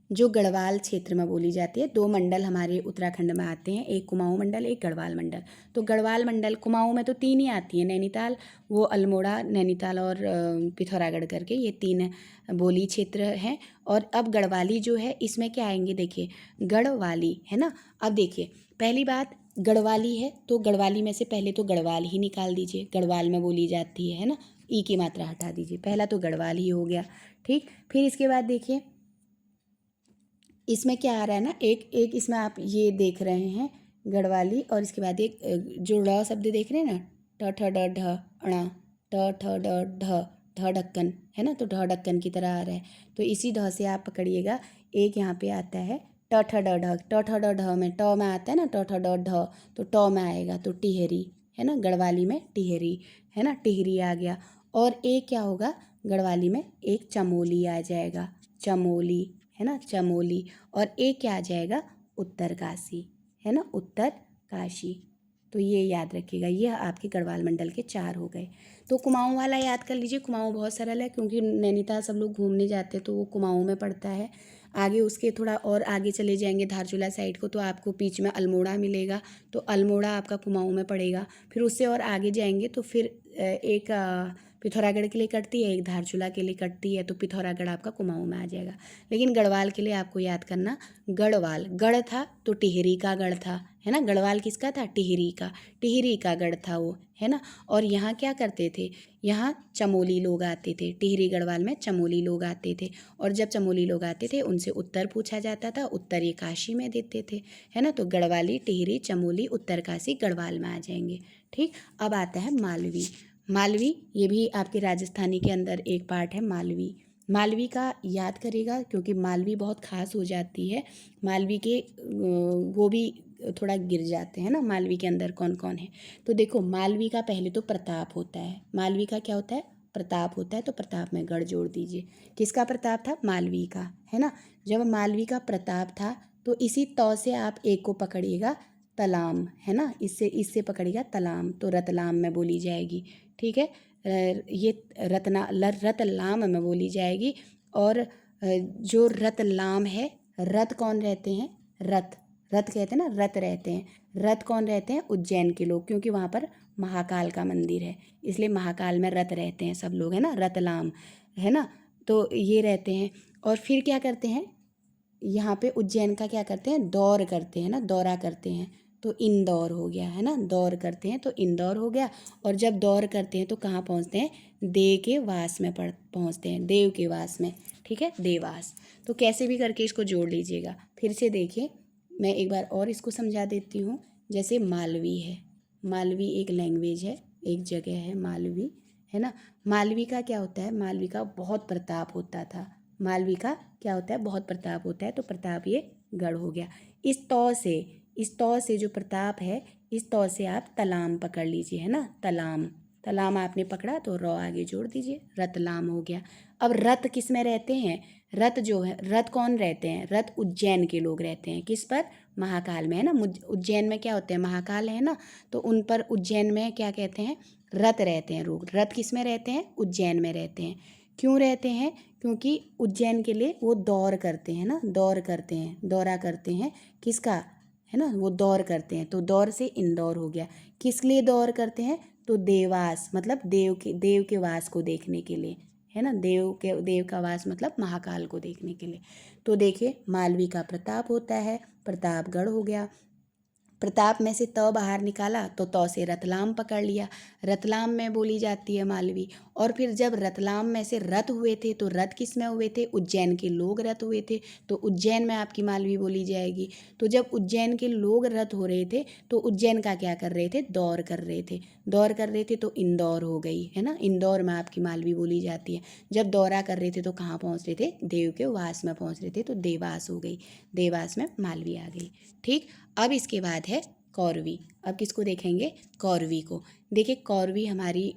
जो गढ़वाल क्षेत्र में बोली जाती है। 2 मंडल हमारे उत्तराखंड में आते हैं, एक कुमाऊँ मंडल, एक गढ़वाल मंडल। तो गढ़वाल मंडल, कुमाऊँ में तो 3 ही आती हैं, नैनीताल, वो अल्मोड़ा, नैनीताल और पिथौरागढ़ करके ये 3 बोली क्षेत्र हैं। और अब गढ़वाली जो है, इसमें क्या आएंगे? देखिए गढ़वाली, है ना। अब देखिए पहली बात, गढ़वाली है तो गढ़वाली में से पहले तो गढ़वाल ही निकाल दीजिए, गढ़वाल में बोली जाती है ना। ई की मात्रा हटा दीजिए, पहला तो गढ़वाल ही हो गया। ठीक। फिर इसके बाद देखिए इसमें क्या आ रहा है ना, एक इसमें आप ये देख रहे हैं गढ़वाली, और इसके बाद एक जो ड़ शब्द देख रहे हैं ना, ट ठ ड ढ अणा, ट ठ ड ढ, ढ ढक्कन, है ना। तो ढ ढक्कन की तरह आ रहा है। तो इसी ढ से आप पकड़िएगा। एक यहाँ पे आता है ट ठ ड ढ, ट ठ ड ढ में ट में आता है ना, ट ठ ड ढ, तो ट में आएगा तो टिहरी, है ना। गढ़वाली में टिहरी, है ना, टिहरी आ गया। और एक क्या होगा गढ़वाली में? एक चमोली आ जाएगा, चमोली, है ना, चमोली। और एक क्या आ जाएगा? उत्तरकाशी, है ना, उत्तरकाशी। तो ये याद रखिएगा, ये आपके गढ़वाल मंडल के 4 हो गए। तो कुमाऊँ वाला याद कर लीजिए। कुमाऊँ बहुत सरल है, क्योंकि नैनीताल सब लोग घूमने जाते हैं तो वो कुमाऊँ में पड़ता है। आगे उसके थोड़ा और आगे चले जाएंगे धारचूला साइड को, तो आपको बीच में अल्मोड़ा मिलेगा, तो अल्मोड़ा आपका कुमाऊँ में पड़ेगा। फिर उससे और आगे जाएंगे तो फिर एक पिथौरागढ़ के लिए कटती है, एक धारचूला के लिए कटती है, तो पिथौरागढ़ आपका कुमाऊं में आ जाएगा। लेकिन गढ़वाल के लिए आपको याद करना, गढ़वाल गढ़ था तो टिहरी का गढ़ था, है ना। गढ़वाल किसका था? टिहरी का गढ़ था वो, है ना। और यहाँ क्या करते थे, यहाँ चमोली लोग आते थे, टिहरी गढ़वाल में चमोली लोग आते थे। और जब चमोली लोग आते थे उनसे उत्तर पूछा जाता था, उत्तर ये काशी में देते थे, है ना। तो गढ़वाली, टिहरी, चमोली, उत्तरकाशी गढ़वाल में आ जाएंगे। ठीक, अब आता है मालवी। मालवी ये भी आपके राजस्थानी के अंदर एक पार्ट है मालवी। मालवी का याद करेगा क्योंकि मालवी बहुत खास हो जाती है। मालवी के वो भी थोड़ा गिर जाते हैं ना, मालवी के अंदर कौन कौन है। तो देखो मालवी का पहले तो प्रताप होता है। मालवी का क्या होता है? प्रताप होता है। तो प्रताप में गढ़ जोड़ दीजिए। किसका प्रताप था? मालवी का, है ना। जब मालवी का प्रताप था तो इसी तौ से आप एक को पकड़िएगा, तलाम, है ना। इससे इससे पकड़िएगा तलाम, तो रतलाम में बोली जाएगी। ठीक है, ये रतलाम में बोली जाएगी। और जो रतलाम है, रत कौन रहते हैं? रत कहते हैं ना, रत रहते हैं। रत कौन रहते हैं? उज्जैन के लोग, क्योंकि वहाँ पर महाकाल का मंदिर है, इसलिए महाकाल में रत रहते हैं सब लोग, है ना। रतलाम, है ना। तो ये रहते हैं। और फिर क्या करते हैं, यहाँ पे उज्जैन का क्या करते हैं? दौर करते हैं ना, दौरा करते हैं। तो इंदौर हो गया, है ना। दौर करते हैं तो इंदौर हो गया। और जब दौर करते हैं तो कहाँ पहुँचते हैं? देव के वास में पहुँचते हैं, देव के वास में। ठीक है, देवास। तो कैसे भी करके इसको जोड़ लीजिएगा। फिर से देखिए, मैं एक बार और इसको समझा देती हूँ। जैसे मालवी है, मालवी एक लैंग्वेज है, एक जगह है मालवी, है ना। मालवी का क्या होता है? मालवी का बहुत प्रताप होता था। मालवी का क्या होता है? बहुत प्रताप होता है। तो प्रताप ये गढ़ हो गया। इस तौ से जो प्रताप है, इस तौ से आप तलाम पकड़ लीजिए, है ना। तलाम, तलाम आपने पकड़ा तो रौ आगे जोड़ दीजिए, रतलाम हो गया। अब रत किस में रहते हैं? रत जो है, रत कौन रहते हैं? रत उज्जैन के लोग रहते हैं। किस पर? महाकाल में, है ना। उज्जैन में क्या होते हैं? महाकाल है ना। तो उन पर उज्जैन में क्या कहते हैं? रत रहते हैं लोग। रत किस में रहते हैं? उज्जैन में रहते हैं। क्यों रहते हैं? क्योंकि उज्जैन के लिए वो दौर करते हैं ना, दौर करते हैं, दौरा करते हैं। किसका? है ना, वो दौर करते हैं। तो दौर से इंदौर हो गया। किस लिए दौर करते हैं? तो देवास, मतलब देव के वास को देखने के लिए, है ना। देव का वास मतलब महाकाल को देखने के लिए। तो देखिए, मालवी का प्रताप होता है, प्रतापगढ़ हो गया। प्रताप में से त बाहर निकाला तो तौ से रतलाम पकड़ लिया, रतलाम में बोली जाती है मालवी। और फिर जब रतलाम में से रत हुए थे तो रत किस में हुए थे? उज्जैन के लोग रत हुए थे, तो उज्जैन में आपकी मालवी बोली जाएगी। तो जब उज्जैन के लोग रत हो रहे थे तो उज्जैन का क्या कर रहे थे? दौर कर रहे थे। दौर कर रहे थे तो इंदौर हो गई, है ना। इंदौर में आपकी मालवी बोली जाती है। जब दौरा कर रहे थे तो कहाँ पहुँच रहे थे? देव के वास में पहुँच रहे थे, तो देवास हो गई। देवास में मालवी आ गई। ठीक, अब इसके बाद है कौरवी। अब किसको देखेंगे? कौरवी को। देखिए, कौरवी हमारी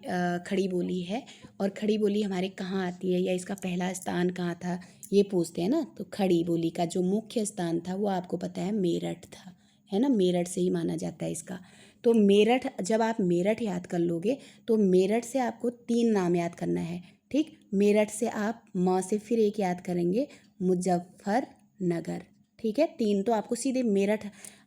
खड़ी बोली है। और खड़ी बोली हमारे कहाँ आती है, या इसका पहला स्थान कहाँ था, ये पूछते हैं ना। तो खड़ी बोली का जो मुख्य स्थान था वो आपको पता है मेरठ था, है ना। मेरठ से ही माना जाता है इसका। तो मेरठ, जब आप मेरठ याद कर लोगे तो मेरठ से आपको 3 नाम याद करना है। ठीक, मेरठ से आप से फिर एक याद करेंगे, मुजफ्फरनगर। ठीक है, 3 तो आपको सीधे मेरठ।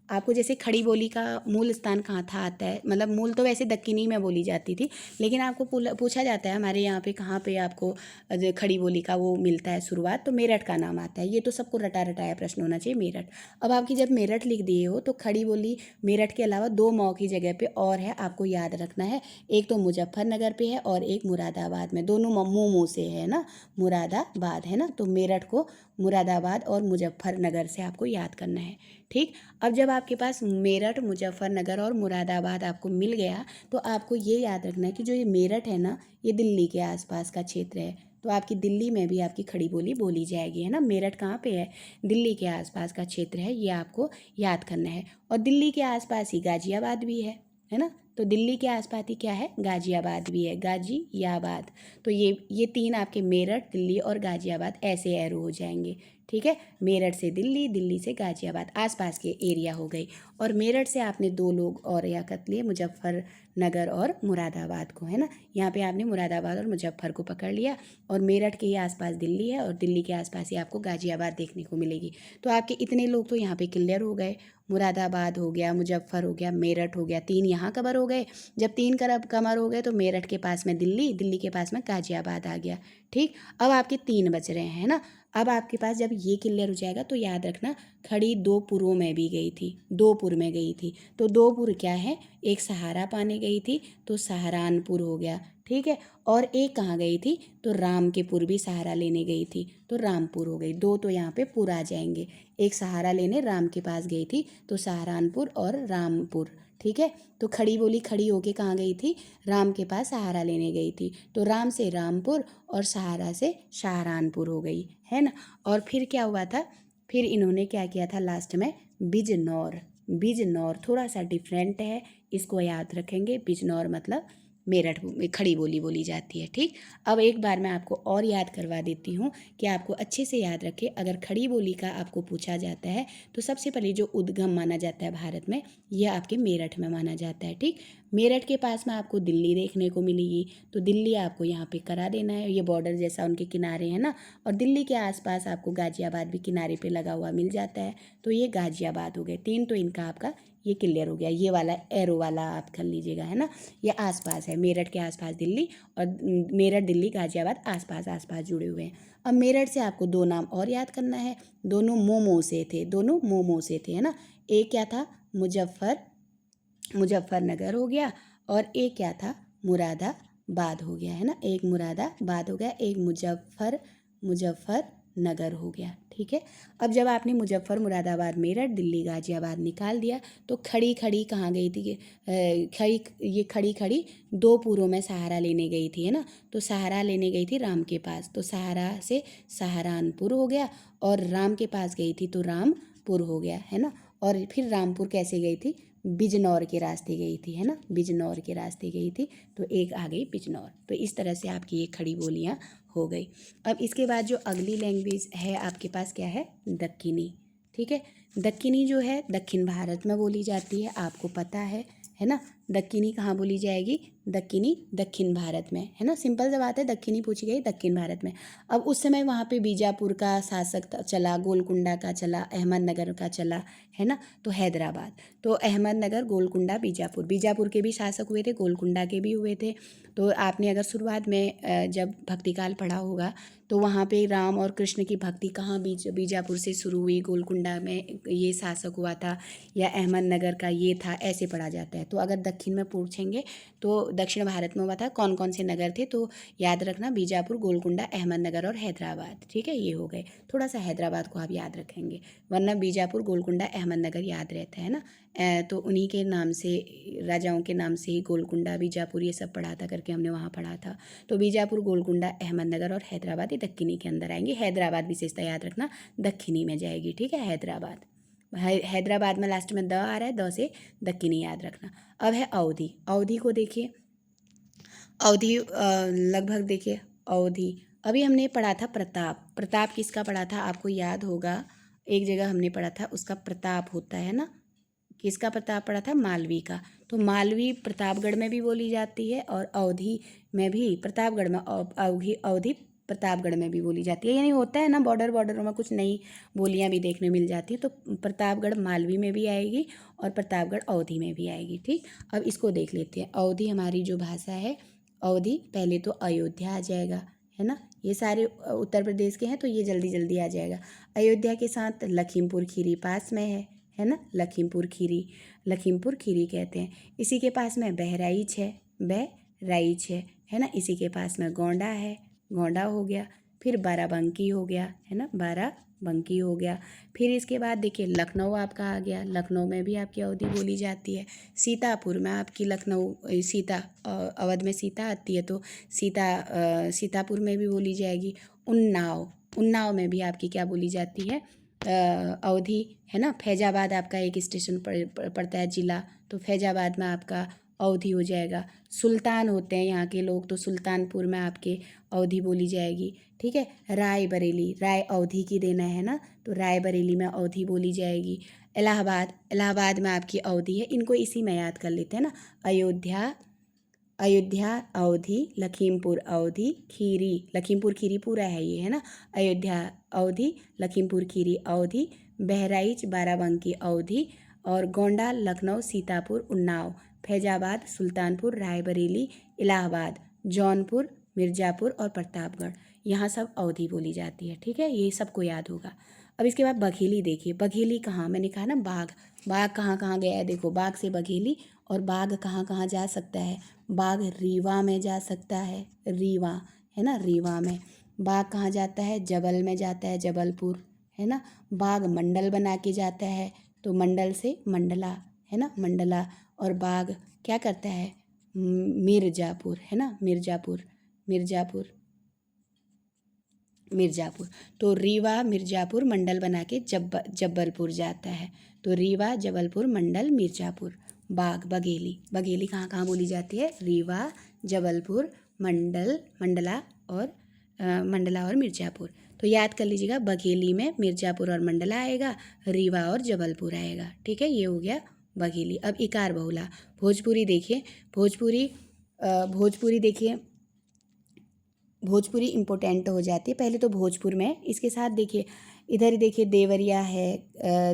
आपको जैसे खड़ी बोली का मूल स्थान कहाँ था आता है, मतलब मूल तो वैसे दक्कनी में बोली जाती थी, लेकिन आपको पूछा जाता है हमारे यहाँ पे कहाँ पे आपको जो खड़ी बोली का वो मिलता है शुरुआत, तो मेरठ का नाम आता है। ये तो सबको रटा रटाया प्रश्न होना चाहिए, मेरठ। अब आपकी जब मेरठ लिख दिए हो तो खड़ी बोली मेरठ के अलावा 2 मौ की जगह पे और है, आपको याद रखना है। एक तो मुजफ्फरनगर पे है और एक मुरादाबाद में, दोनों मुँह से है ना, मुरादाबाद, है ना। तो मेरठ को मुरादाबाद और मुजफ्फरनगर से आपको याद करना है। ठीक, अब जब आपके पास मेरठ, मुजफ्फरनगर और मुरादाबाद आपको मिल गया तो आपको ये याद रखना है कि जो ये मेरठ है ना, ये दिल्ली के आसपास का क्षेत्र है। तो आपकी दिल्ली में भी आपकी खड़ी बोली बोली जाएगी, है ना। मेरठ कहाँ पे है? दिल्ली के आसपास का क्षेत्र है, ये आपको याद करना है। और दिल्ली के आसपास ही गाजियाबाद भी है ना। तो दिल्ली के आसपास ही क्या है? गाजियाबाद भी है, गाजियाबाद। तो ये 3 आपके मेरठ, दिल्ली और गाजियाबाद ऐसे एरो हो जाएंगे। ठीक है। मेरठ से दिल्ली, दिल्ली से गाजियाबाद, आसपास के एरिया हो गई। और मेरठ से आपने 2 लोग और याकत लिए, मुजफ्फरनगर और मुरादाबाद को, है ना। यहाँ पे आपने मुरादाबाद और मुजफ्फर को पकड़ लिया। और मेरठ के ही आसपास दिल्ली है और दिल्ली के आसपास ही आपको गाजियाबाद देखने को मिलेगी। तो आपके इतने लोग तो यहाँ पे क्लियर हो गए। मुरादाबाद हो गया, मुजफ्फर हो गया, मेरठ हो गया, 3 यहाँ कवर हो गए। जब 3 कवर हो गए तो मेरठ के पास में दिल्ली, दिल्ली के पास में गाजियाबाद आ गया। ठीक, अब आपके 3 बच रहे हैं, है ना। अब आपके पास जब ये क्लियर हो जाएगा तो याद रखना, खड़ी 2 पुरों में भी गई थी, 2 पुर में गई थी। तो 2 पुर क्या है, एक सहारा पाने गई थी तो सहारानपुर हो गया, ठीक है। और एक कहाँ गई थी, तो राम के पुर भी सहारा लेने गई थी तो रामपुर हो गई। 2 तो यहाँ पे पुर आ जाएंगे। एक सहारा लेने राम के पास गई थी तो सहारानपुर और रामपुर, ठीक है। तो खड़ी बोली खड़ी होके कहाँ गई थी, राम के पास सहारा लेने गई थी। तो राम से रामपुर और सहारा से सहारानपुर हो गई, है ना। और फिर क्या हुआ था, फिर इन्होंने क्या किया था लास्ट में, बिजनौर। बिजनौर थोड़ा सा डिफरेंट है, इसको याद रखेंगे। बिजनौर मतलब मेरठ में खड़ी बोली बोली जाती है, ठीक। अब एक बार मैं आपको और याद करवा देती हूँ कि आपको अच्छे से याद रखें। अगर खड़ी बोली का आपको पूछा जाता है तो सबसे पहले जो उद्गम माना जाता है भारत में, यह आपके मेरठ में माना जाता है, ठीक। मेरठ के पास में आपको दिल्ली देखने को मिलेगी, तो दिल्ली आपको यहाँ पे करा देना है, ये बॉर्डर जैसा उनके किनारे है ना। और दिल्ली के आसपास आपको गाजियाबाद भी किनारे पे लगा हुआ मिल जाता है, तो ये गाजियाबाद हो गए 3। तो इनका आपका ये क्लियर हो गया। ये वाला एरो वाला आप कर लीजिएगा, है ना। ये आसपास है, मेरठ के आसपास दिल्ली, और मेरठ दिल्ली गाजियाबाद आसपास आसपास जुड़े हुए हैं। अब मेरठ से आपको 2 नाम और याद करना है, दोनों मोमो से थे, दोनों मोमो से थे, है ना। एक क्या था, मुजफ्फरनगर हो गया, और एक क्या था, मुरादाबाद हो गया, है ना। एक मुरादाबाद हो गया, एक मुजफ्फरनगर हो गया, ठीक है। अब जब आपने मुजफ्फर, मुरादाबाद, मेरठ, दिल्ली, गाजियाबाद निकाल दिया तो खड़ी खड़ी कहाँ गई थी, खड़ी खड़ी 2 पुरों में सहारा लेने गई थी, है ना। तो सहारा लेने गई थी राम के पास, तो सहारा से सहारानपुर हो गया। और राम के पास गई थी तो रामपुर हो गया, है ना। और फिर रामपुर कैसे गई थी, बिजनौर के रास्ते गई थी, है ना, बिजनौर के रास्ते गई थी। तो एक आ गई बिजनौर। तो इस तरह से आपकी ये खड़ी बोलियाँ हो गई। अब इसके बाद जो अगली लैंग्वेज है आपके पास क्या है, दक्कनी, ठीक है। दक्कनी जो है दक्षिण भारत में बोली जाती है, आपको पता है ना। दक्कनी कहाँ बोली जाएगी, दक्कनी दक्षिण भारत में, है ना। सिंपल सा बात है, दक्कनी पूछी गई दक्षिण भारत में। अब उस समय वहाँ पे बीजापुर का शासक चला, गोलकुंडा का चला, अहमदनगर का चला, है ना। तो हैदराबाद, तो अहमदनगर, गोलकुंडा, बीजापुर, बीजापुर के भी शासक हुए थे, गोलकुंडा के भी हुए थे। तो आपने अगर शुरुआत में जब भक्तिकाल पढ़ा होगा तो वहाँ पे राम और कृष्ण की भक्ति कहाँ बीजापुर से शुरू हुई, गोलकुंडा में ये शासक हुआ था, या अहमदनगर का ये था, ऐसे पढ़ा जाता है। तो अगर दक्षिण में पूछेंगे तो दक्षिण भारत में हुआ था, कौन कौन से नगर थे, तो याद रखना बीजापुर, गोलकुंडा, अहमदनगर और हैदराबाद, ठीक है। ये हो गए, थोड़ा सा हैदराबाद को आप याद रखेंगे, वरना बीजापुर, गोलकुंडा, अहमदनगर याद रहता है ना। तो उन्हीं के नाम से, राजाओं के नाम से ही गोलकुंडा, बीजापुर ये सब पढ़ा था करके हमने वहाँ पढ़ा था। तो बीजापुर, गोलकुंडा, अहमदनगर और हैदराबाद ये दक्कनी के अंदर आएंगे। हैदराबाद विशेषता याद रखना दक्कनी में जाएगी, ठीक है। हैदराबाद में लास्ट में द आ रहा है, द से दक्कनी याद रखना। अब है अवधि। अवधि को देखिए, अवधि लगभग देखिए, अवधि अभी हमने पढ़ा था प्रताप। प्रताप किसका पढ़ा था, आपको याद होगा, एक जगह हमने पढ़ा था, उसका प्रताप होता है ना। किसका प्रताप पढ़ा था, मालवी का। तो मालवी प्रतापगढ़ में भी बोली जाती है, और अवधि में भी, प्रतापगढ़ में अवधि प्रतापगढ़ में भी बोली जाती है। यानी होता है ना, बॉर्डरों में कुछ नई बोलियां भी देखने मिल जाती है। तो प्रतापगढ़ मालवी में भी आएगी और प्रतापगढ़ अवधि में भी आएगी, ठीक। अब इसको देख लेते हैं। अवधि हमारी जो भाषा है, अवधि पहले तो अयोध्या आ जाएगा, है ना। ये सारे उत्तर प्रदेश के हैं तो ये जल्दी जल्दी आ जाएगा। अयोध्या के साथ लखीमपुर खीरी पास में है ना। लखीमपुर खीरी कहते हैं। इसी के पास में बहराइच है ना। इसी के पास में गोंडा है, गोंडा हो गया। फिर बाराबंकी हो गया, है ना, बाराबंकी हो गया। फिर इसके बाद देखिए लखनऊ आपका आ गया, लखनऊ में भी आपकी अवधि बोली जाती है। सीतापुर में आपकी अवध में सीता आती है तो सीतापुर में भी बोली जाएगी। उन्नाव में भी आपकी क्या बोली जाती है, अवधि, है ना। फैजाबाद आपका एक स्टेशन पड़ता है जिला, तो फैजाबाद में आपका अवधी हो जाएगा। सुल्तान होते हैं यहाँ के लोग, तो सुल्तानपुर में आपके अवधी बोली जाएगी। ठीक है। रायबरेली, राय अवधी की देना है ना, तो रायबरेली में अवधी बोली जाएगी। इलाहाबाद, इलाहाबाद में आपकी अवधी है। इनको इसी में याद कर लेते हैं ना। अयोध्या, अयोध्या अवधी, लखीमपुर अवधी, खीरी, लखीमपुर खीरी पूरा है ये, है ना। अयोध्या अवधी, लखीमपुर खीरी अवधी, बहराइच बाराबंकी अवधी, और गोंडा, लखनऊ, सीतापुर, उन्नाव, फैजाबाद, सुल्तानपुर, रायबरेली, इलाहाबाद, जौनपुर, मिर्ज़ापुर और प्रतापगढ़, यहाँ सब अवधी बोली जाती है। ठीक है, ये सबको याद होगा। अब इसके बाद बघेली देखिए। बघेली कहाँ, मैंने कहा ना बाघ, बाघ कहाँ कहाँ गया है, देखो बाघ से बघेली। और बाघ कहाँ कहाँ जा सकता है, बाघ रीवा में जा सकता है, रीवा, है ना, रीवा में। बाघ कहाँ जाता है, जबल में जाता है, जबलपुर, है ना। बाघ मंडल बना के जाता है, तो मंडल से मंडला, है ना, मंडला। और बाघ क्या करता है, मिर्ज़ापुर, है ना, मिर्ज़ापुर, मिर्ज़ापुर, मिर्ज़ापुर। तो रीवा मिर्ज़ापुर मंडल बना के जबलपुर जाता है, तो रीवा, जबलपुर, मंडल, मिर्ज़ापुर। बाघ, बघेली, बघेली कहाँ कहाँ बोली जाती है, रीवा, जबलपुर, मंडल, मंडला और मंडला और मिर्ज़ापुर। तो याद कर लीजिएगा, बघेली में मिर्ज़ापुर और मंडला आएगा, रीवा और जबलपुर आएगा। ठीक है, ये हो गया बघेली। अब इकार बहुला, भोजपुरी देखिए। भोजपुरी, भोजपुरी देखिए, भोजपुरी इम्पोर्टेंट हो जाती है। पहले तो भोजपुर में, इसके साथ देखिए इधर ही देखिए देवरिया है,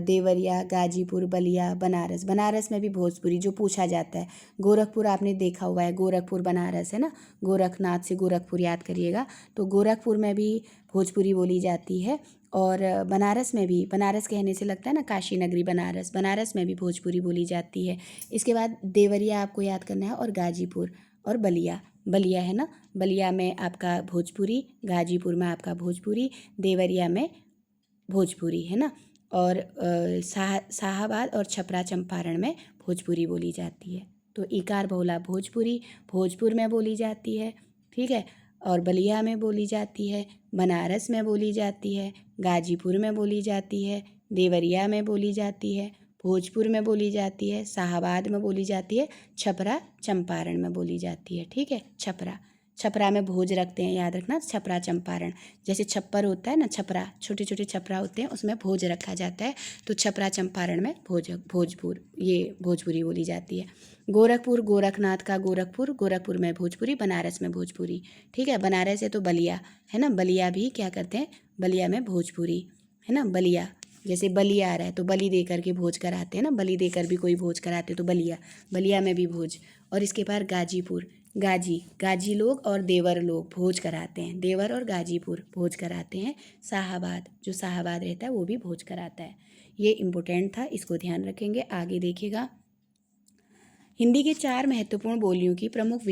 देवरिया, गाजीपुर, बलिया, बनारस, बनारस में भी भोजपुरी जो पूछा जाता है। गोरखपुर आपने देखा हुआ है, गोरखपुर बनारस, है ना, गोरखनाथ से गोरखपुर याद करिएगा। तो गोरखपुर में भी भोजपुरी बोली जाती है। और बनारस में भी, बनारस कहने से लगता है ना काशी नगरी बनारस, बनारस में भी भोजपुरी बोली जाती है। इसके बाद देवरिया आपको याद करना है, और गाजीपुर और बलिया, बलिया है ना, बलिया में आपका भोजपुरी, गाजीपुर में आपका भोजपुरी, देवरिया में भोजपुरी, है ना। और शाहाबाद और छपरा चंपारण में भोजपुरी बोली जाती है। तो इकार बहुला भोजपुरी भोजपुर में बोली जाती है। ठीक है, और बलिया में बोली जाती है, बनारस में बोली जाती है, गाजीपुर में बोली जाती है, देवरिया में बोली जाती है, भोजपुर में बोली जाती है, शाहाबाद में बोली जाती है, छपरा चंपारण में बोली जाती है। ठीक है, छपरा, छपरा में भोज रखते हैं, याद रखना, छपरा चंपारण। जैसे छप्पर होता है ना, छपरा, छोटे छोटे छपरा होते हैं, उसमें भोज रखा जाता है, तो छपरा चंपारण में भोजपुर, ये भोजपुरी बोली जाती है। गोरखपुर, गोरखनाथ का गोरखपुर, गोरखपुर में भोजपुरी, बनारस में भोजपुरी। ठीक है, बनारस है तो बलिया, है ना, बलिया भी क्या करते हैं, बलिया में भोजपुरी, है ना, बलिया। जैसे बलि आ रहा है तो बलि देकर के भोज कराते हैं ना, बलि देकर भी कोई भोज कराते, तो बलिया, बलिया में भी भोज। और इसके बाद गाजीपुर, गाजी लोग और देवर लोग भोज कराते हैं, देवर और गाजीपुर भोज कराते हैं। शाहाबाद, जो शाहाबाद रहता है वो भी भोज कराता है। ये इम्पोर्टेंट था, इसको ध्यान रखेंगे। आगे देखिएगा, हिंदी की 4 महत्वपूर्ण बोलियों की प्रमुख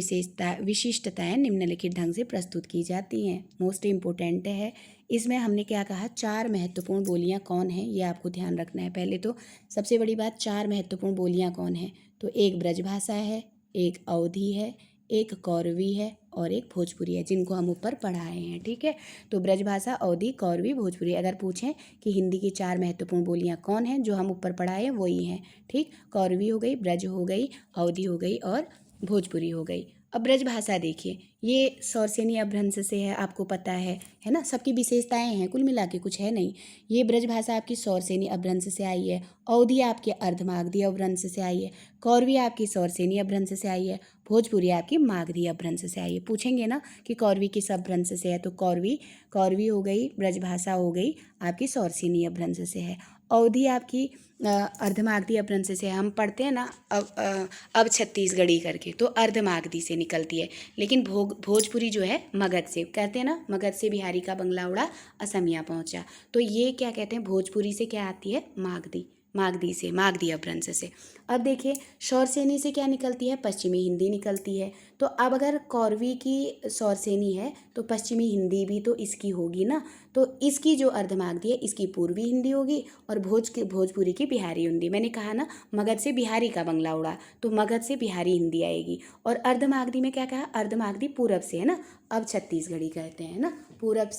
विशिष्टताएं निम्नलिखित ढंग से प्रस्तुत की जाती हैं। मोस्ट इम्पोर्टेंट है, इसमें हमने क्या कहा, 4 महत्वपूर्ण बोलियां कौन हैं, ये आपको ध्यान रखना है। पहले तो सबसे बड़ी बात, 4 महत्वपूर्ण बोलियां कौन हैं, तो एक ब्रजभाषा है, एक अवधी है, एक कौरवी है और एक भोजपुरी है, जिनको हम ऊपर पढ़ाए हैं। ठीक है, तो ब्रजभाषा, अवधी, कौरवी, भोजपुरी। अगर पूछें कि हिंदी की 4 महत्वपूर्ण बोलियां कौन हैं, जो हम ऊपर पढ़ाए हैं वही हैं। ठीक, कौरवी हो गई, ब्रज हो गई, अवधी हो गई और भोजपुरी हो गई। अब ब्रजभाषा देखिए, ये सौरसेनी अपभ्रंश से है, आपको पता है ना, सबकी विशेषताएं हैं, कुल मिला के कुछ है नहीं। ये ब्रजभाषा आपकी सौरसेनी अपभ्रंश से आई है, अवधी आपके अर्धमागधी अपभ्रंश से आई है, कौरवी आपकी सौरसेनी अपभ्रंश से आई है, भोजपुरी आपकी मागधी अपभ्रंश से आई है। पूछेंगे ना कि कौरवी किस अपभ्रंश से है, तो कौरवी हो गई, ब्रजभाषा हो गई आपकी सौरसेनी अपभ्रंश से है। अवधी आपकी अर्धमागधी अपभ्रंश से है। हम पढ़ते हैं ना अब छत्तीसगढ़ी करके, तो अर्धमागधी से निकलती है। लेकिन भोजपुरी जो है मगध से, कहते हैं ना, मगध से बिहारी का बंगला उड़ा, असमिया पहुंचा, तो ये क्या कहते हैं, भोजपुरी से क्या आती है, मागधी, मागधी से, मागधी अपभ्रंश से। अब देखिए, सौरसेनी से क्या निकलती है, पश्चिमी हिंदी निकलती है। तो अब अगर कौरवी की सौरसेनी है तो पश्चिमी हिंदी भी तो इसकी होगी ना, तो इसकी जो अर्धमागधी है इसकी पूर्वी हिंदी होगी, और भोजपुरी की बिहारी हिंदी। मैंने कहा ना, मगध से बिहारी का बंगला उड़ा, तो मगध से बिहारी हिंदी आएगी। और अर्धमागधी में क्या कहा, अर्धमागधी पूरब से, है ना, अब छत्तीसगढ़ी कहते हैं ना, पूरब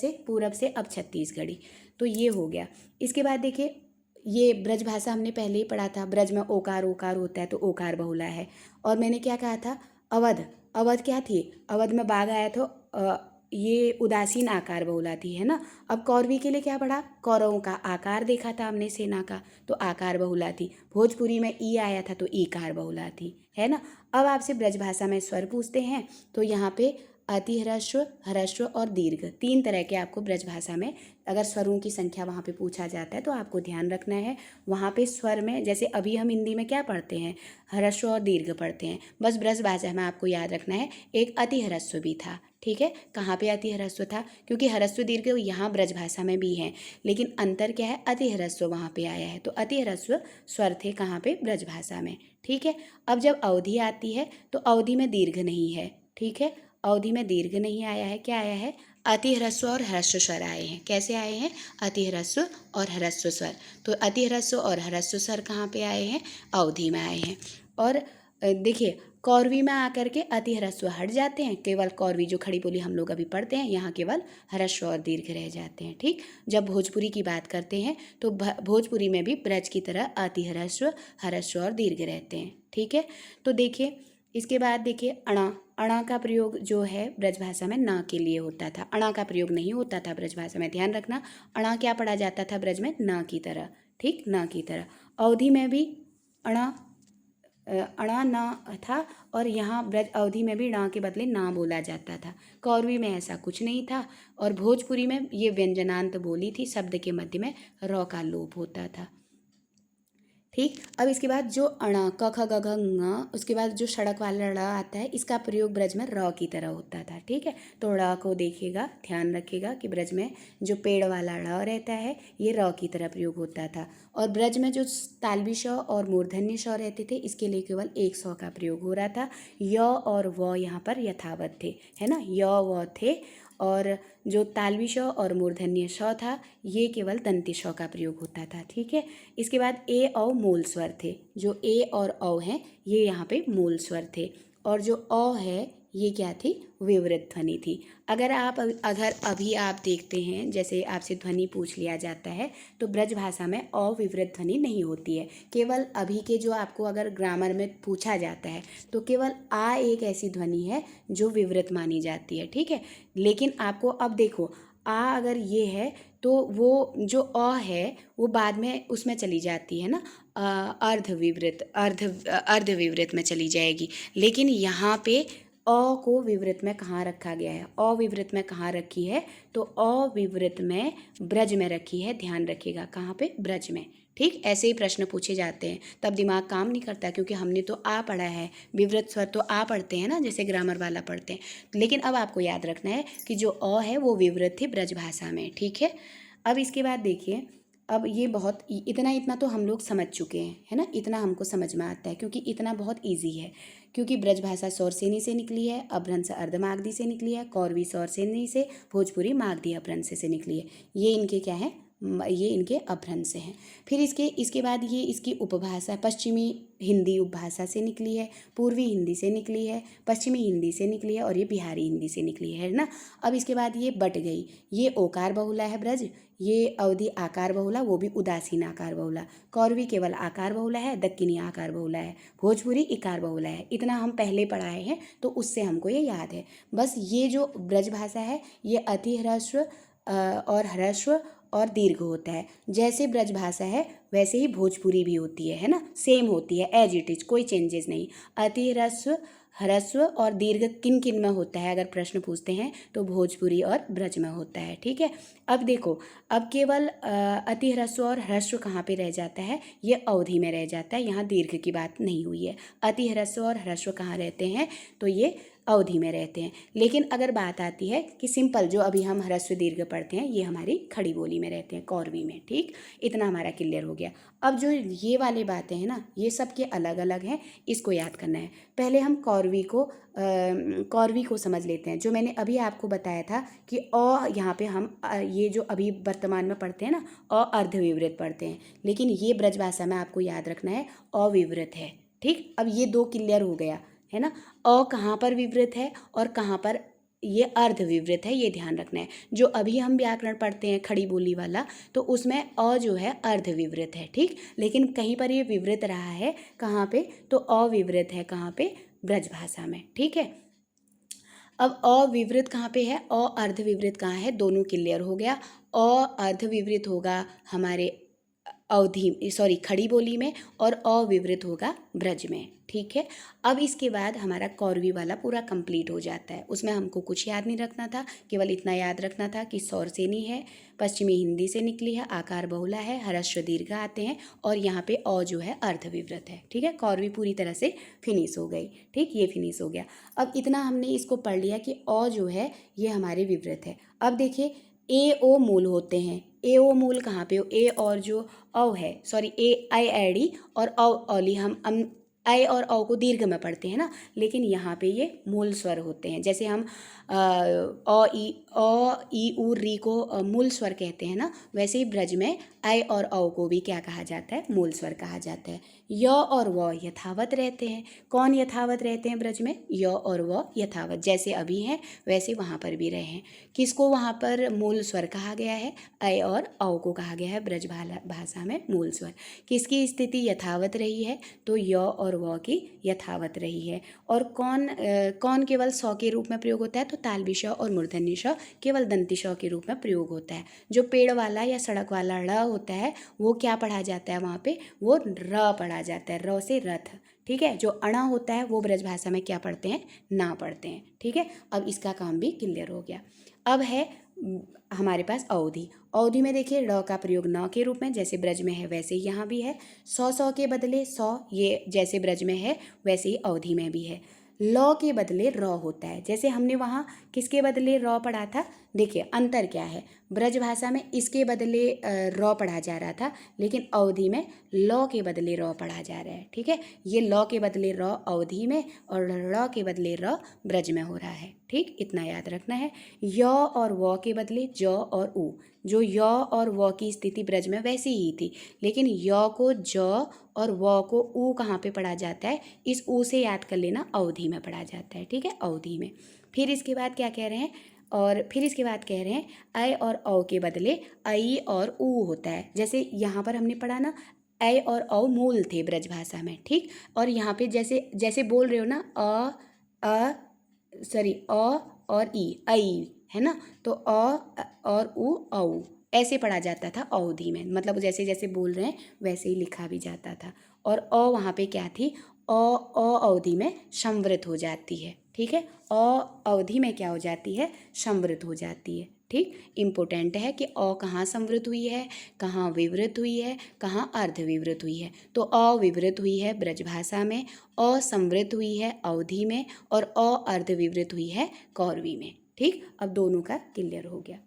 से अब छत्तीसगढ़ी। तो ये हो गया। इसके बाद देखिए, ये ब्रज भाषा हमने पहले ही पढ़ा था, ब्रज में ओकार ओकार होता है तो ओकार बहुला है। और मैंने क्या कहा था, अवध, अवध क्या थी, अवध में बाघ आया तो ये उदासीन आकार बहुला थी, है ना। अब कौरवी के लिए क्या पढ़ा, कौरवों का आकार देखा था हमने सेना का, तो आकार बहुला थी। भोजपुरी में ई आया था तो ईकार बहुला थी, है ना। अब आपसे ब्रजभाषा में स्वर पूछते हैं, तो यहाँ पे अति ह्रस्व, ह्रस्व और दीर्घ, तीन तरह के आपको ब्रजभाषा में अगर स्वरों की संख्या वहाँ पे पूछा जाता है तो आपको ध्यान रखना है। वहाँ पे स्वर में, जैसे अभी हम हिंदी में क्या पढ़ते हैं, ह्रस्व और दीर्घ पढ़ते हैं, बस ब्रजभाषा में आपको याद रखना है एक अति ह्रस्व भी था, ठीक है। कहाँ पे अति ह्रस्व था, क्योंकि ह्रस्व दीर्घ यहाँ ब्रजभाषा में भी हैं, लेकिन अंतर क्या है, अति ह्रस्व वहाँ पे आया है, तो अति ह्रस्व स्वर थे कहाँ पे, ब्रजभाषा में, ठीक है। अब जब अवधि आती है तो अवधि में दीर्घ नहीं है, ठीक है, अवधि में दीर्घ नहीं आया है, क्या आया है, अति ह्रस्व और ह्रस्व स्वर आए हैं। कैसे आए हैं, अति ह्रस्व और ह्रस्व स्वर, तो अति ह्रस्व और ह्रस्व स्वर कहाँ पे आए हैं, अवधि में आए हैं। और देखिए कौरवी में आकर के अति ह्रस्व हट जाते हैं, केवल कौरवी जो खड़ी बोली हम लोग अभी पढ़ते हैं, यहाँ केवल ह्रस्व और दीर्घ रह जाते हैं, ठीक। जब भोजपुरी की बात करते हैं तो भोजपुरी में भी ब्रज की तरह अति ह्रस्व, ह्रस्व और दीर्घ रहते हैं, ठीक है। तो देखिए इसके बाद देखिए अणा, अणा का प्रयोग जो है ब्रजभाषा में ना के लिए होता था, अणा का प्रयोग नहीं होता था ब्रजभाषा में, ध्यान रखना। अणा क्या पढ़ा जाता था ब्रज में, ना की तरह, ठीक, ना की तरह। अवधि में भी अणा, अणा ना था, और यहाँ ब्रज अवधि में भी णा के बदले ना बोला जाता था। कौरवी में ऐसा कुछ नहीं था, और भोजपुरी में ये व्यंजनांत बोली थी, शब्द के मध्य में र का लोप होता था, ठीक। अब इसके बाद जो अणा, क ख ग घ ङ, उसके बाद जो सड़क वाला ड़ आता है, इसका प्रयोग ब्रज में र की तरह होता था, ठीक है। तो ड़ को देखिएगा, ध्यान रखिएगा कि ब्रज में जो पेड़ वाला ड़ रहता है ये र की तरह प्रयोग होता था। और ब्रज में जो तालवी श और मूर्धन्य श रहते थे, इसके लिए केवल एक स का प्रयोग हो रहा था। य और व यहाँ पर यथावत थे, है ना, य व थे, और जो तालवी श और मूर्धन्य श था ये केवल दंती श का प्रयोग होता था, ठीक है। इसके बाद ए औ मूल स्वर थे, जो ए और औ हैं ये यहाँ पे मूल स्वर थे, और जो अ है ये क्या थी, विवृत ध्वनि थी। अगर अभी आप देखते हैं, जैसे आपसे ध्वनि पूछ लिया जाता है तो ब्रज भाषा में अविवृत ध्वनि नहीं होती है। केवल अभी के जो आपको अगर ग्रामर में पूछा जाता है तो केवल आ एक ऐसी ध्वनि है जो विवृत मानी जाती है, ठीक है। लेकिन आपको अब देखो, आ अगर ये है तो वो जो अ है वो बाद में उसमें चली जाती है ना, अर्ध विवृत में चली जाएगी। लेकिन यहाँ पे अ को विवृत में कहाँ रखा गया है, अविवृत में कहाँ रखी है, तो अविवृत में ब्रज में रखी है, ध्यान रखिएगा, कहाँ पे, ब्रज में, ठीक। ऐसे ही प्रश्न पूछे जाते हैं, तब दिमाग काम नहीं करता, क्योंकि हमने तो आ पढ़ा है, विवृत स्वर तो आ पढ़ते हैं ना, जैसे ग्रामर वाला पढ़ते हैं। लेकिन अब आपको याद रखना है कि जो अ है वो विवृत थी ब्रज भाषा में, ठीक है। अब इसके बाद देखिए, अब ये बहुत इतना तो हम लोग समझ चुके हैं, है ना, इतना हमको समझ में आता है, क्योंकि इतना बहुत ईजी है, क्योंकि ब्रजभाषा सौरसेनी से निकली है, अपभ्रंश अर्धमागधी से निकली है, कौरवी सौरसेनी से, भोजपुरी मागधी अपभ्रंश से निकली है। ये इनके क्या है, ये इनके अपभ्रंश हैं। फिर इसके बाद ये इसकी उपभाषा पश्चिमी हिंदी उपभाषा से निकली है, पूर्वी हिंदी से निकली है, पश्चिमी हिंदी से निकली है, और ये बिहारी हिंदी से निकली है ना। अब इसके बाद ये बट गई, ये ओकार बहुला है ब्रज, ये अवधि आकार बहुला, वो भी उदासीन आकार बहुला, कौरवी केवल आकार बहुला है, दक्कनी आकार बहुला है, भोजपुरी इकार बहुला है। इतना हम पहले पढ़ाए हैं तो उससे हमको ये याद है। बस ये जो ब्रज भाषा है ये अति ह्रस्व और ह्रस्व और दीर्घ होता है। जैसे ब्रज भाषा है वैसे ही भोजपुरी भी होती है ना, सेम होती है, एज इट इज, कोई चेंजेस नहीं। अति ह्रस्व, ह्रस्व और दीर्घ किन किन में होता है अगर प्रश्न पूछते हैं तो भोजपुरी और ब्रज में होता है, ठीक है। अब देखो, अब केवल अति ह्रस्व और ह्रस्व कहाँ पे रह जाता है, ये अवधि में रह जाता है, यहाँ दीर्घ की बात नहीं हुई है। अति ह्रस्व और ह्रस्व कहाँ रहते हैं, तो ये अवधि में रहते हैं। लेकिन अगर बात आती है कि सिंपल जो अभी हम ह्रस्व दीर्घ पढ़ते हैं ये हमारी खड़ी बोली में रहते हैं, कौरवी में, ठीक। इतना हमारा क्लियर हो गया। अब जो ये वाली बातें हैं ना, ये सब के अलग अलग हैं, इसको याद करना है। पहले हम कौरवी को समझ लेते हैं। जो मैंने अभी आपको बताया था कि अ यहाँ पे हम ये जो अभी वर्तमान में पढ़ते हैं ना, अर्धविवृत पढ़ते हैं, लेकिन ये ब्रजभाषा में आपको याद रखना है अविवृत है, ठीक। अब ये दो क्लियर हो गया है ना, अ कहाँ पर विवृत है और कहाँ पर ये अर्धविवृत है, ये ध्यान रखना है। जो अभी हम व्याकरण पढ़ते हैं खड़ी बोली वाला, तो उसमें अ जो है अर्धविवृत है, ठीक। लेकिन कहीं पर ये विवृत रहा है, कहाँ पे, तो अविवृत है, कहाँ पे, ब्रजभाषा में, ठीक है। अब अविवृत कहाँ पे है, अ अर्धविवृत कहाँ है, दोनों क्लियर हो गया। अ अर्धविवृत होगा हमारे अवधि सॉरी खड़ी बोली में, और अविवृत होगा ब्रज में, ठीक है। अब इसके बाद हमारा कौरवी वाला पूरा कंप्लीट हो जाता है। उसमें हमको कुछ याद नहीं रखना था, केवल इतना याद रखना था कि सौरसेनी है, पश्चिमी हिंदी से निकली है, आकार बहुला है, ह्रस्व दीर्घ आते हैं, और यहाँ पे अ जो है अर्धविवृत है, ठीक है। कौरवी पूरी तरह से फिनिश हो गई, ठीक, ये फिनिश हो गया। अब इतना हमने इसको पढ़ लिया कि अ जो है ये हमारे विवृत है। अब देखिए ए ओ मूल होते हैं, ए ओ मूल कहाँ पे हो, ए और जो औ है, सॉरी ए आई एडी और औ औली, हम आई और औ को दीर्घ में पढ़ते हैं ना, लेकिन यहाँ पे ये मूल स्वर होते हैं। जैसे हम ई उ री को मूल स्वर कहते हैं ना, वैसे ही ब्रज में आई और औ को भी क्या कहा जाता है, मूल स्वर कहा जाता है। य और व यथावत रहते हैं। कौन यथावत रहते हैं ब्रज में, य और व यथावत, जैसे अभी हैं वैसे वहाँ पर भी रहे हैं। किसको वहाँ पर मूल स्वर कहा गया है, ऐ और औ को कहा गया है ब्रज भाषा में मूल स्वर। किसकी स्थिति यथावत रही है, तो य और व की यथावत रही है। और कौन केवल सौ के रूप में प्रयोग होता है, तो तालवी श और मूर्धन्य श केवल दंती श के रूप में प्रयोग होता है। जो पेड़ वाला या सड़क वाला ड़ होता है वो क्या पढ़ा जाता है वहाँ पे, वो र पढ़ा जाता है, र से रथ, ठीक है। जो अणा होता है वो ब्रजभाषा में क्या पढ़ते हैं, ना पढ़ते हैं, ठीक है। अब इसका काम भी क्लियर हो गया। अब है हमारे पास अवधि। अवधि में देखिए ड़ का प्रयोग न के रूप में, जैसे ब्रज में है वैसे ही यहाँ भी है। सौ के बदले सौ, ये जैसे ब्रज में है वैसे ही अवधि में भी है। ल के बदले र होता है, जैसे हमने वहाँ किसके बदले र पढ़ा था, देखिए अंतर क्या है। ब्रज भाषा में इसके बदले र पढ़ा जा रहा था, लेकिन अवधि में ल के बदले र पढ़ा जा रहा है, ठीक है। ये ल के बदले र अवधि में और र के बदले र ब्रज में हो रहा है, ठीक, इतना याद रखना है। य और व के बदले ज और उ, जो य और व की स्थिति ब्रज में वैसी ही थी, लेकिन य को ज और व को उ कहाँ पे पढ़ा जाता है, इस उ से याद कर लेना, अवधि में पढ़ा जाता है, ठीक है, अवधि में। फिर इसके बाद क्या कह रहे हैं, और फिर इसके बाद कह रहे हैं ऐ और औ के बदले ऐ और ऊ होता है। जैसे यहाँ पर हमने पढ़ा ना, ऐ और औ मूल थे ब्रज भाषा में, ठीक। और यहाँ पे जैसे जैसे बोल रहे हो ना, अ और ई, ऐ है ना, तो अ और उ औ ऐसे पढ़ा जाता था अवधि में, मतलब जैसे जैसे बोल रहे हैं वैसे ही लिखा भी जाता था। और अ वहाँ पे क्या थी, अ अवधि में संवृत हो जाती है, ठीक है। अ अवधि में क्या हो जाती है, संवृत हो जाती है, ठीक। इम्पोर्टेंट है कि अ कहाँ संवृत हुई है, कहाँ विवृत हुई है, कहाँ अर्धविवृत हुई है। तो अविवृत हुई है ब्रजभाषा में, असंवृत हुई है अवधि में, और अर्धविवृत हुई है कौरवी में, ठीक। अब दोनों का क्लियर हो गया।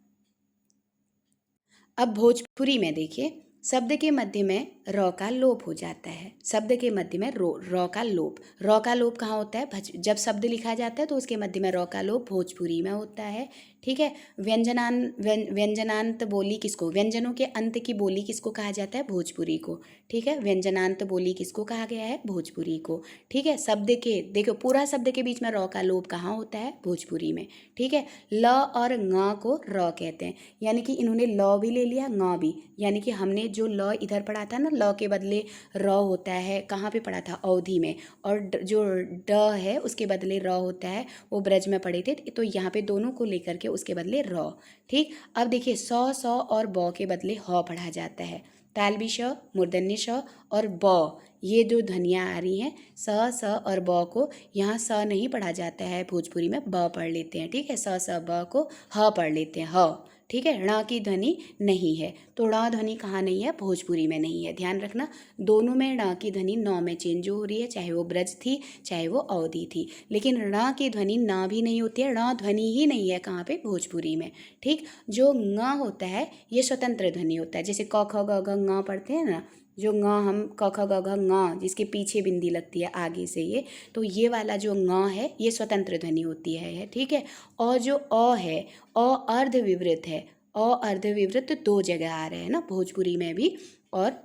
अब भोजपुरी में देखिए, शब्द के मध्य में र का लोप हो जाता है। शब्द के मध्य में र का लोप, र का लोप कहाँ होता है, जब शब्द लिखा जाता है तो उसके मध्य में र का लोप भोजपुरी में होता है, ठीक है। व्यंजनांत बोली किसको, व्यंजनों के अंत की बोली किसको कहा जाता है, भोजपुरी को, ठीक है। व्यंजनांत बोली किसको कहा गया है, भोजपुरी को, ठीक है। शब्द के देखो पूरा शब्द के बीच में र का लोप कहाँ होता है, भोजपुरी में, ठीक है। ल और ङ को र कहते हैं, यानी कि इन्होंने ल भी ले लिया, ङ भी, यानी कि हमने जो ल इधर पढ़ा था ना, ल के बदले र होता है, कहाँ पे पढ़ा था, अवधि में, और जो ड है उसके बदले र होता है, वो ब्रज में पढ़े थे, तो यहाँ पे दोनों को लेकर के उसके बदले र, ठीक। अब देखिए सौ और ब के बदले ह पढ़ा जाता है। तालवी श, मूर्धन्य श और ब, ये जो ध्वनियाँ आ रही हैं स और ब को, यहाँ स नहीं पढ़ा जाता है भोजपुरी में, ब पढ़ लेते हैं, ठीक है। स ब को ह पढ़ लेते हैं, ह, ठीक है। ण की ध्वनि नहीं है, तो ण ध्वनि कहाँ नहीं है, भोजपुरी में नहीं है, ध्यान रखना। दोनों में ण की ध्वनि न में चेंज हो रही है, चाहे वो ब्रज थी चाहे वो अवधि थी, लेकिन ण की ध्वनि न भी नहीं होती है, ण ध्वनि ही नहीं है कहाँ पे, भोजपुरी में, ठीक। जो ङ होता है ये स्वतंत्र ध्वनि होता है, जैसे क ख ग घ ङ पढ़ते हैं ना, जो ङ हम क ख ग घ ङ जिसके पीछे बिंदी लगती है आगे से, ये तो ये वाला जो ङ है ये स्वतंत्र ध्वनि होती है, ठीक है। और जो अ है, अ अर्धविवृत है, अ अर्धविवृत दो जगह आ रहे हैं ना, भोजपुरी में भी और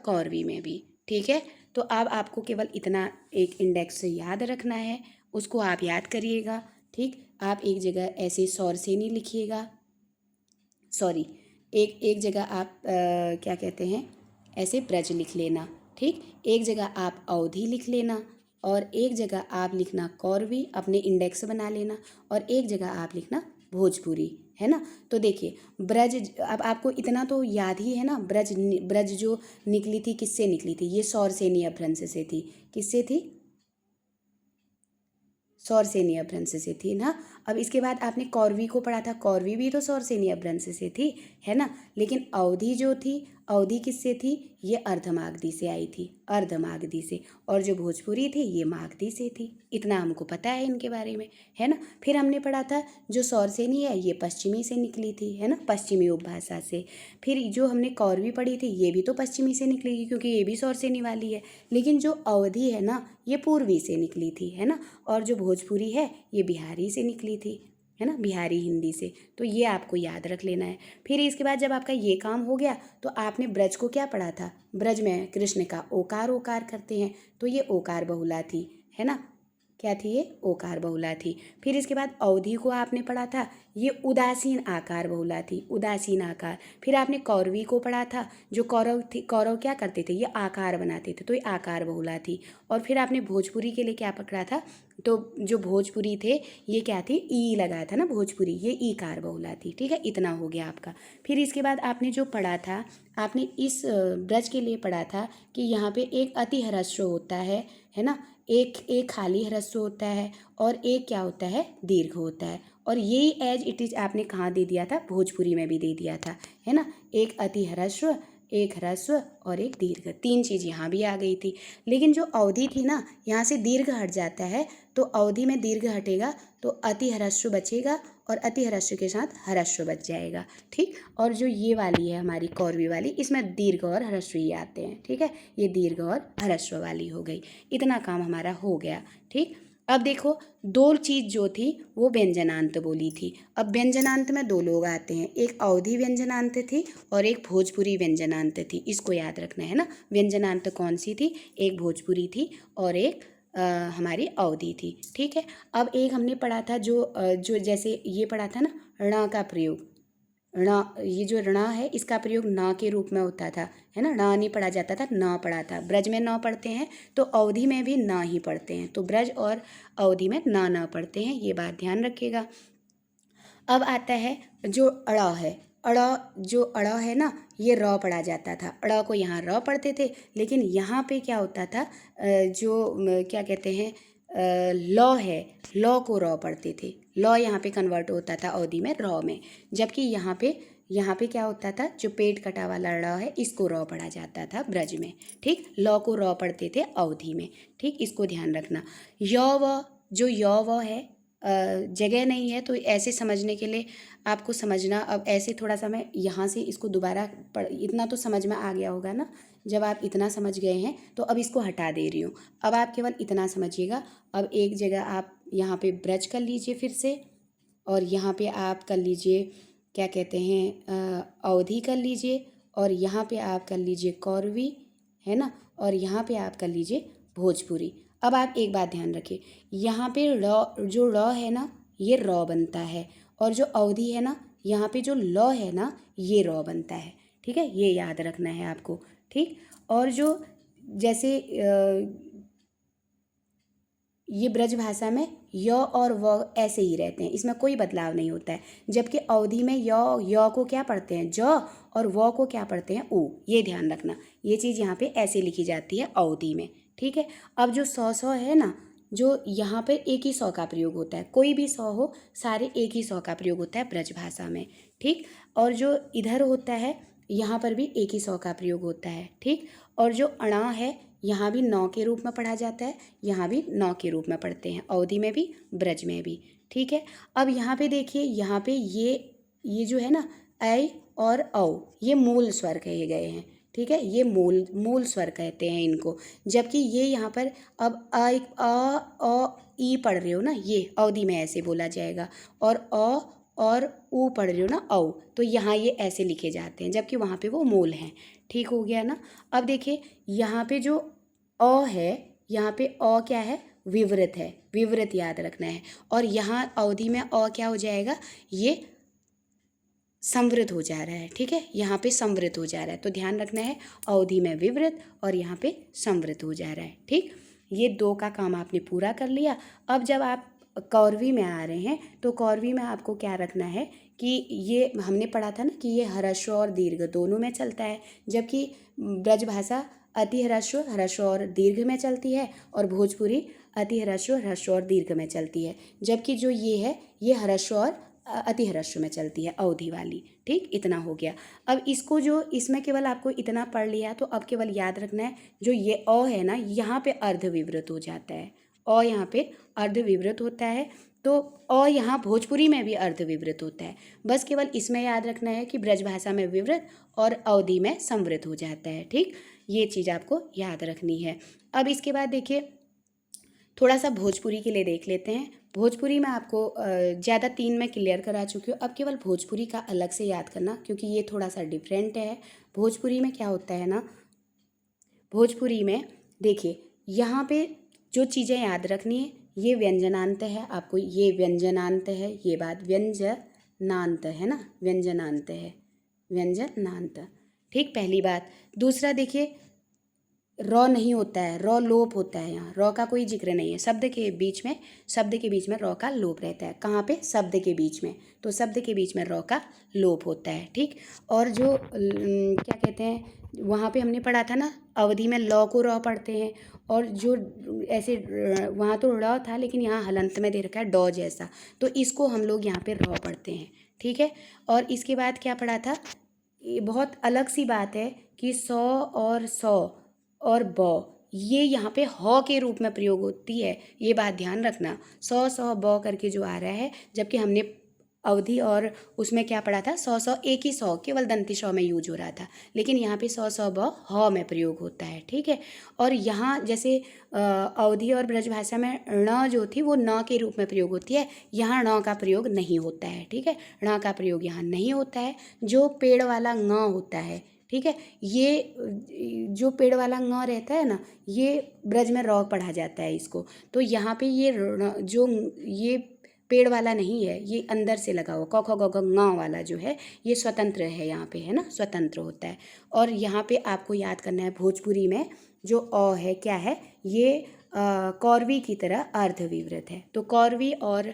कौरवी में भी, ठीक है। तो अब आपको केवल इतना एक इंडेक्स से याद रखना है, उसको आप याद करिएगा, ठीक, आप एक जगह ऐसे सौरसेनी लिखिएगा, सॉरी, एक जगह आप क्या कहते हैं, ऐसे ब्रज लिख लेना। ठीक, एक जगह आप अवधि लिख लेना और एक जगह आप लिखना कौरवी, अपने इंडेक्स बना लेना, और एक जगह आप लिखना भोजपुरी, है ना। तो देखिए ब्रज, अब आपको इतना तो याद ही है ना, ब्रज जो निकली थी किससे निकली थी, ये सौरसेनी अपभ्रंश से थी। किससे थी, सौरसेनी अपभ्रंश से थी ना। अब इसके बाद आपने कौरवी को पढ़ा था, कौरवी भी तो सौरसेनी अपभ्रंश से थी, है ना। लेकिन अवधि जो थी, अवधि किससे थी, ये अर्धमागधी से आई थी, अर्धमागधी से। और जो भोजपुरी थी ये मागधी से थी। इतना हमको पता है इनके बारे में, है ना। फिर हमने पढ़ा था जो सौरसेनी है ये पश्चिमी से निकली थी, है ना, पश्चिमी उपभाषा से। फिर जो हमने कौरवी पढ़ी थी ये भी तो पश्चिमी से निकलेगी क्योंकि ये भी सौरसेनी वाली है। लेकिन जो अवधि है ना ये पूर्वी से निकली थी, है ना। और जो भोजपुरी है ये बिहारी से निकली थी, है ना, बिहारी हिंदी से। तो ये आपको याद रख लेना है। फिर इसके बाद जब आपका ये काम हो गया तो आपने ब्रज को क्या पढ़ा था, ब्रज में कृष्ण का ओकार ओकार करते हैं, तो ये ओकार बहुला थी, है ना। क्या थी ये, ओकार बहुला थी। फिर इसके बाद अवधि को आपने पढ़ा था, ये उदासीन आकार बहुला थी, उदासीन आकार। फिर आपने कौरवी को पढ़ा था, जो कौरव थी, कौरव क्या करते थे, ये आकार बनाते थे, तो ये आकार बहुला थी। और फिर आपने भोजपुरी के लिए क्या पकड़ा था, तो जो भोजपुरी थे ये क्या थी, ई लगाया था ना भोजपुरी, ये ईकार बहुला थी। ठीक है, इतना हो गया आपका। फिर इसके बाद आपने जो पढ़ा था, आपने इस ब्रज के लिए पढ़ा था कि यहाँ पे एक अति ह्रस्व होता है ना, एक एक खाली ह्रस्व होता है और एक क्या होता है, दीर्घ होता है। और यही एज इट इज आपने कहाँ दे दिया था, भोजपुरी में भी दे दिया था, है ना। एक अति ह्रस्व, एक ह्रस्व और एक दीर्घ, तीन चीज़ यहाँ भी आ गई थी। लेकिन जो अवधि थी ना, यहाँ से दीर्घ हट जाता है, तो अवधि में दीर्घ हटेगा तो अति ह्रस्व बचेगा और अति ह्रस्व के साथ ह्रस्व बच जाएगा। ठीक, और जो ये वाली है हमारी कौरवी वाली, इसमें दीर्घ और ह्रस्व ही आते हैं। ठीक है, ये दीर्घ और ह्रस्व वाली हो गई। इतना काम हमारा हो गया। ठीक, अब देखो दो चीज़ जो थी वो व्यंजनांत बोली थी। अब व्यंजनांत में दो लोग आते हैं, एक अवधि व्यंजनांत थी और एक भोजपुरी व्यंजनांत थी। इसको याद रखना है ना। व्यंजनांत कौन सी थी, एक भोजपुरी थी और एक हमारी अवधि थी। ठीक है, अब एक हमने पढ़ा था जो जैसे ये पढ़ा था ना, ण का प्रयोग, ण, ये जो ऋणा है इसका प्रयोग न के रूप में होता था, है ना। ण नहीं पढ़ा जाता था, न पढ़ा था। ब्रज में न पढ़ते हैं तो अवधि में भी न ही पढ़ते हैं, तो ब्रज और अवधि में न पढ़ते हैं, ये बात ध्यान रखिएगा। अब आता है जो अड़ है, अड़, जो अड़ है ना ये र पढ़ा जाता था, अड़ को यहाँ र पढ़ते थे, लेकिन यहाँ पे क्या होता था, क्या कहते हैं, लौ है, लौ को र पढ़ते थे। लौ यहाँ पे कन्वर्ट होता था अवधि में र में, जबकि यहाँ पे क्या होता था, जो पेट कटा वाला ड़ है इसको र पढ़ा जाता था ब्रज में। ठीक, लौ को र पढ़ते थे अवधि में। ठीक, इसको ध्यान रखना। य व, जो य व है जगह नहीं है तो ऐसे समझने के लिए आपको समझना। अब ऐसे थोड़ा सा मैं यहाँ से इसको दोबारा पढ़, इतना तो समझ में आ गया होगा ना। जब आप इतना समझ गए हैं तो अब इसको हटा दे रही हूँ। अब आप केवल इतना समझिएगा। अब एक जगह आप यहाँ पे ब्रज कर लीजिए फिर से, और यहाँ पे आप कर लीजिए क्या कहते हैं, अवधि कर लीजिए, और यहाँ पे आप कर लीजिए कौरवी, है ना, और यहाँ पे आप कर लीजिए भोजपुरी। अब आप एक बात ध्यान रखिए, यहाँ पे र, जो र है ना ये र बनता है, और जो अवधि है ना यहाँ पे जो ल है ना ये र बनता है। ठीक है, ये याद रखना है आपको। ठीक, और जो जैसे ये ब्रज भाषा में य और व ऐसे ही रहते हैं, इसमें कोई बदलाव नहीं होता है। जबकि अवधि में य को क्या पढ़ते हैं, ज, और व को क्या पढ़ते हैं, ऊ। ये ध्यान रखना, ये चीज़ यहाँ पे ऐसे लिखी जाती है अवधि में। ठीक है, अब जो सौ है ना, जो यहाँ पे एक ही सौ का प्रयोग होता है, कोई भी सौ हो, सारे एक ही सौ का प्रयोग होता है ब्रज भाषा में। ठीक, और जो इधर होता है यहाँ पर भी एक ही सौ का प्रयोग होता है। ठीक, और जो अणा है यहाँ भी नौ के रूप में पढ़ा जाता है, यहाँ भी नौ के रूप में पढ़ते हैं, अवधि में भी ब्रज में भी। ठीक है, अब यहाँ पे देखिए, यहाँ पे ये जो है ना ऐ और औ, ये मूल स्वर कहे गए हैं। ठीक है, ये मूल स्वर कहते हैं इनको। जबकि ये यहाँ पर अब अ ई पढ़ रहे हो ना, ये अवधि में ऐसे बोला जाएगा, और अ और ऊ पढ़ रहे हो ना, औ, तो यहाँ ये ऐसे लिखे जाते हैं, जबकि वहाँ पे वो मूल हैं। ठीक हो गया ना। अब देखिए यहाँ पे जो अ है, यहाँ पे अ क्या है, विवृत है, विवृत याद रखना है। और यहाँ अवधि में अ क्या हो जाएगा, ये संवृत हो जा रहा है, ठीक है, यहाँ पे संवृत हो जा रहा है। तो ध्यान रखना है, अवधि में विवृत और यहाँ पे संवृत हो जा रहा है, ठीक। ये 2 का काम आपने पूरा कर लिया। अब जब आप कौरवी में आ रहे हैं तो कौरवी में आपको क्या रखना है कि ये हमने पढ़ा था ना कि ये ह्रस्व और दीर्घ दोनों में चलता है, जबकि ब्रजभाषा अति ह्रस्व, ह्रस्व और दीर्घ में चलती है, और भोजपुरी अति ह्रस्व, ह्रस्व और दीर्घ में चलती है, जबकि जो ये है ये ह्रस्व और अति ह्रस्व में चलती है, अवधि वाली, ठीक। इतना हो गया। अब इसको जो इसमें केवल आपको इतना पढ़ लिया, तो अब केवल याद रखना है जो ये अ है ना, यहाँ पे अर्धविवृत हो जाता है, अ यहाँ पे अर्धविवृत होता है। तो अ यहाँ भोजपुरी में भी अर्धविवृत होता है। बस केवल इसमें याद रखना है कि ब्रजभाषा में विवृत और अवधि में संवृत हो जाता है, ठीक। ये चीज़ आपको याद रखनी है। अब इसके बाद देखिए थोड़ा सा भोजपुरी के लिए देख लेते हैं। भोजपुरी में आपको ज़्यादा 3 में क्लियर करा चुकी हूँ, अब केवल भोजपुरी का अलग से याद करना, क्योंकि ये थोड़ा सा डिफरेंट है। भोजपुरी में क्या होता है ना, भोजपुरी में देखिए यहाँ पे जो चीज़ें याद रखनी है, ये व्यंजनांत है, आपको ये व्यंजनांत है, ये बात व्यंजनांत है ना, व्यंजनांत है, व्यंजनांत, ठीक, पहली बात। दूसरा देखिए रॉ नहीं होता है, रॉ लोप होता है, यहाँ रॉ का कोई जिक्र नहीं है। शब्द के बीच में रॉ का लोप रहता है। कहाँ पे, शब्द के बीच में, तो शब्द के बीच में रॉ का लोप होता है, ठीक। और जो क्या कहते हैं, वहाँ पे हमने पढ़ा था ना, अवधि में लॉ को रॉ पढ़ते हैं, और जो ऐसे वहाँ तो रॉ था, लेकिन यहाँ हलंत में दे रखा है डॉ जैसा, तो इसको हम लोग यहाँ पे रॉ पढ़ते हैं, ठीक है। और इसके बाद क्या पढ़ा था, ये बहुत अलग सी बात है कि सौ और सौ और ब, ये यहाँ पे ह के रूप में प्रयोग होती है, ये बात ध्यान रखना। सौ सौ ब करके जो आ रहा है, जबकि हमने अवधि और उसमें क्या पढ़ा था, सौ सौ एक ही सौ केवल दंती सौ में यूज हो रहा था, लेकिन यहाँ पे सौ सौ ब ह में प्रयोग होता है, ठीक है। और यहाँ जैसे अवधि और ब्रजभाषा में ण जो थी वो न के रूप में प्रयोग होती है, यहाँ ण का प्रयोग नहीं होता है, ठीक है, ण का प्रयोग यहाँ नहीं होता है। जो पेड़ वाला ङ होता है, ठीक है, ये जो पेड़ वाला ङ रहता है ना, ये ब्रज में रॉ पढ़ा जाता है इसको। तो यहाँ पे ये जो ये पेड़ वाला नहीं है, ये अंदर से लगा हुआ क ख ग घ ङ वाला जो है ये स्वतंत्र है, यहाँ पे है ना, स्वतंत्र होता है। और यहाँ पे आपको याद करना है, भोजपुरी में जो अ है क्या है, ये कौरवी की तरह अर्धविवृत है। तो कौरवी और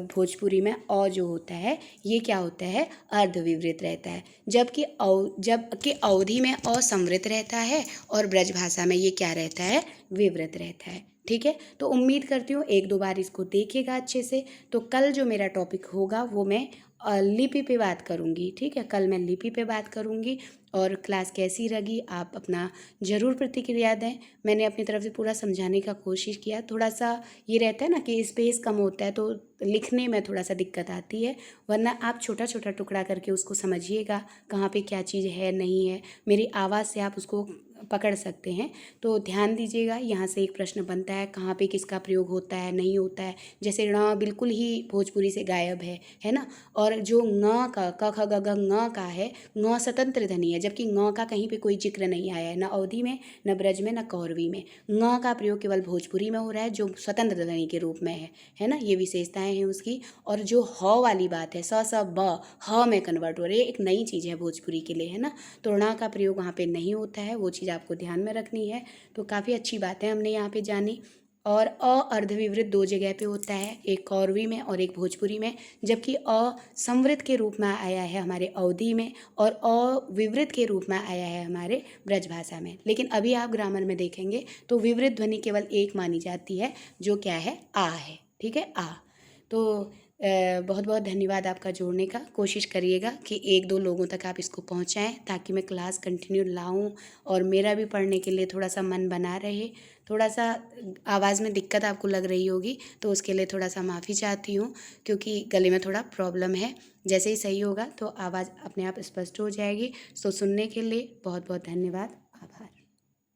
भोजपुरी में अ जो होता है ये क्या होता है, अर्धविवृत रहता है, जबकि अवधि में असंवृत रहता है और ब्रजभाषा में ये क्या रहता है, विवृत रहता है, ठीक है। तो उम्मीद करती हूँ 1-2 बार इसको देखिएगा अच्छे से। तो कल जो मेरा टॉपिक होगा वो मैं लिपि पे बात करूँगी, ठीक है, कल मैं लिपि पे बात करूँगी। और क्लास कैसी लगी आप अपना ज़रूर प्रतिक्रिया दें। मैंने अपनी तरफ से पूरा समझाने का कोशिश किया। थोड़ा सा ये रहता है ना कि स्पेस कम होता है तो लिखने में थोड़ा सा दिक्कत आती है, वरना आप छोटा छोटा टुकड़ा करके उसको समझिएगा, कहाँ पे क्या चीज़ है नहीं है, मेरी आवाज़ से आप उसको पकड़ सकते हैं। तो ध्यान दीजिएगा, यहाँ से एक प्रश्न बनता है कहाँ पे किसका प्रयोग होता है नहीं होता है। जैसे ण बिल्कुल ही भोजपुरी से गायब है ना। और जो ङ का क ख ग घ ङ का है, ङ स्वतंत्र ध्वनि है, जबकि ङ का कहीं पे कोई जिक्र नहीं आया है, न अवधि में, न ब्रज में, न कौरवी में। ङ का प्रयोग केवल भोजपुरी में हो रहा है जो स्वतंत्र ध्वनि के रूप में है ना, ये विशेषताएं हैं उसकी। और जो ह वाली बात है, स स ब ह में कन्वर्ट हो रही है, एक नई चीज़ है भोजपुरी के लिए, है ना। तो ण का प्रयोग वहाँ पे नहीं होता है, वो चीज़ आपको ध्यान में रखनी है। तो काफ़ी अच्छी बातें हमने यहाँ पे जानी। और अ अर्धविवृत 2 जगह पे होता है, एक कौरवी में और एक भोजपुरी में, जबकि अ संवृत के रूप में आया है हमारे अवधि में और अ विवृत के रूप में आया है हमारे ब्रजभाषा में। लेकिन अभी आप ग्रामर में देखेंगे तो विवृत ध्वनि केवल एक मानी जाती है, जो क्या है, आ है, ठीक है, आ। तो बहुत बहुत धन्यवाद आपका जोड़ने का। कोशिश करिएगा कि 1-2 लोगों तक आप इसको पहुंचाएं, ताकि मैं क्लास कंटिन्यू लाऊं और मेरा भी पढ़ने के लिए थोड़ा सा मन बना रहे। थोड़ा सा आवाज़ में दिक्कत आपको लग रही होगी तो उसके लिए थोड़ा सा माफ़ी चाहती हूँ, क्योंकि गले में थोड़ा प्रॉब्लम है। जैसे ही सही होगा तो आवाज़ अपने आप स्पष्ट हो जाएगी। तो सुनने के लिए बहुत बहुत धन्यवाद, आभार।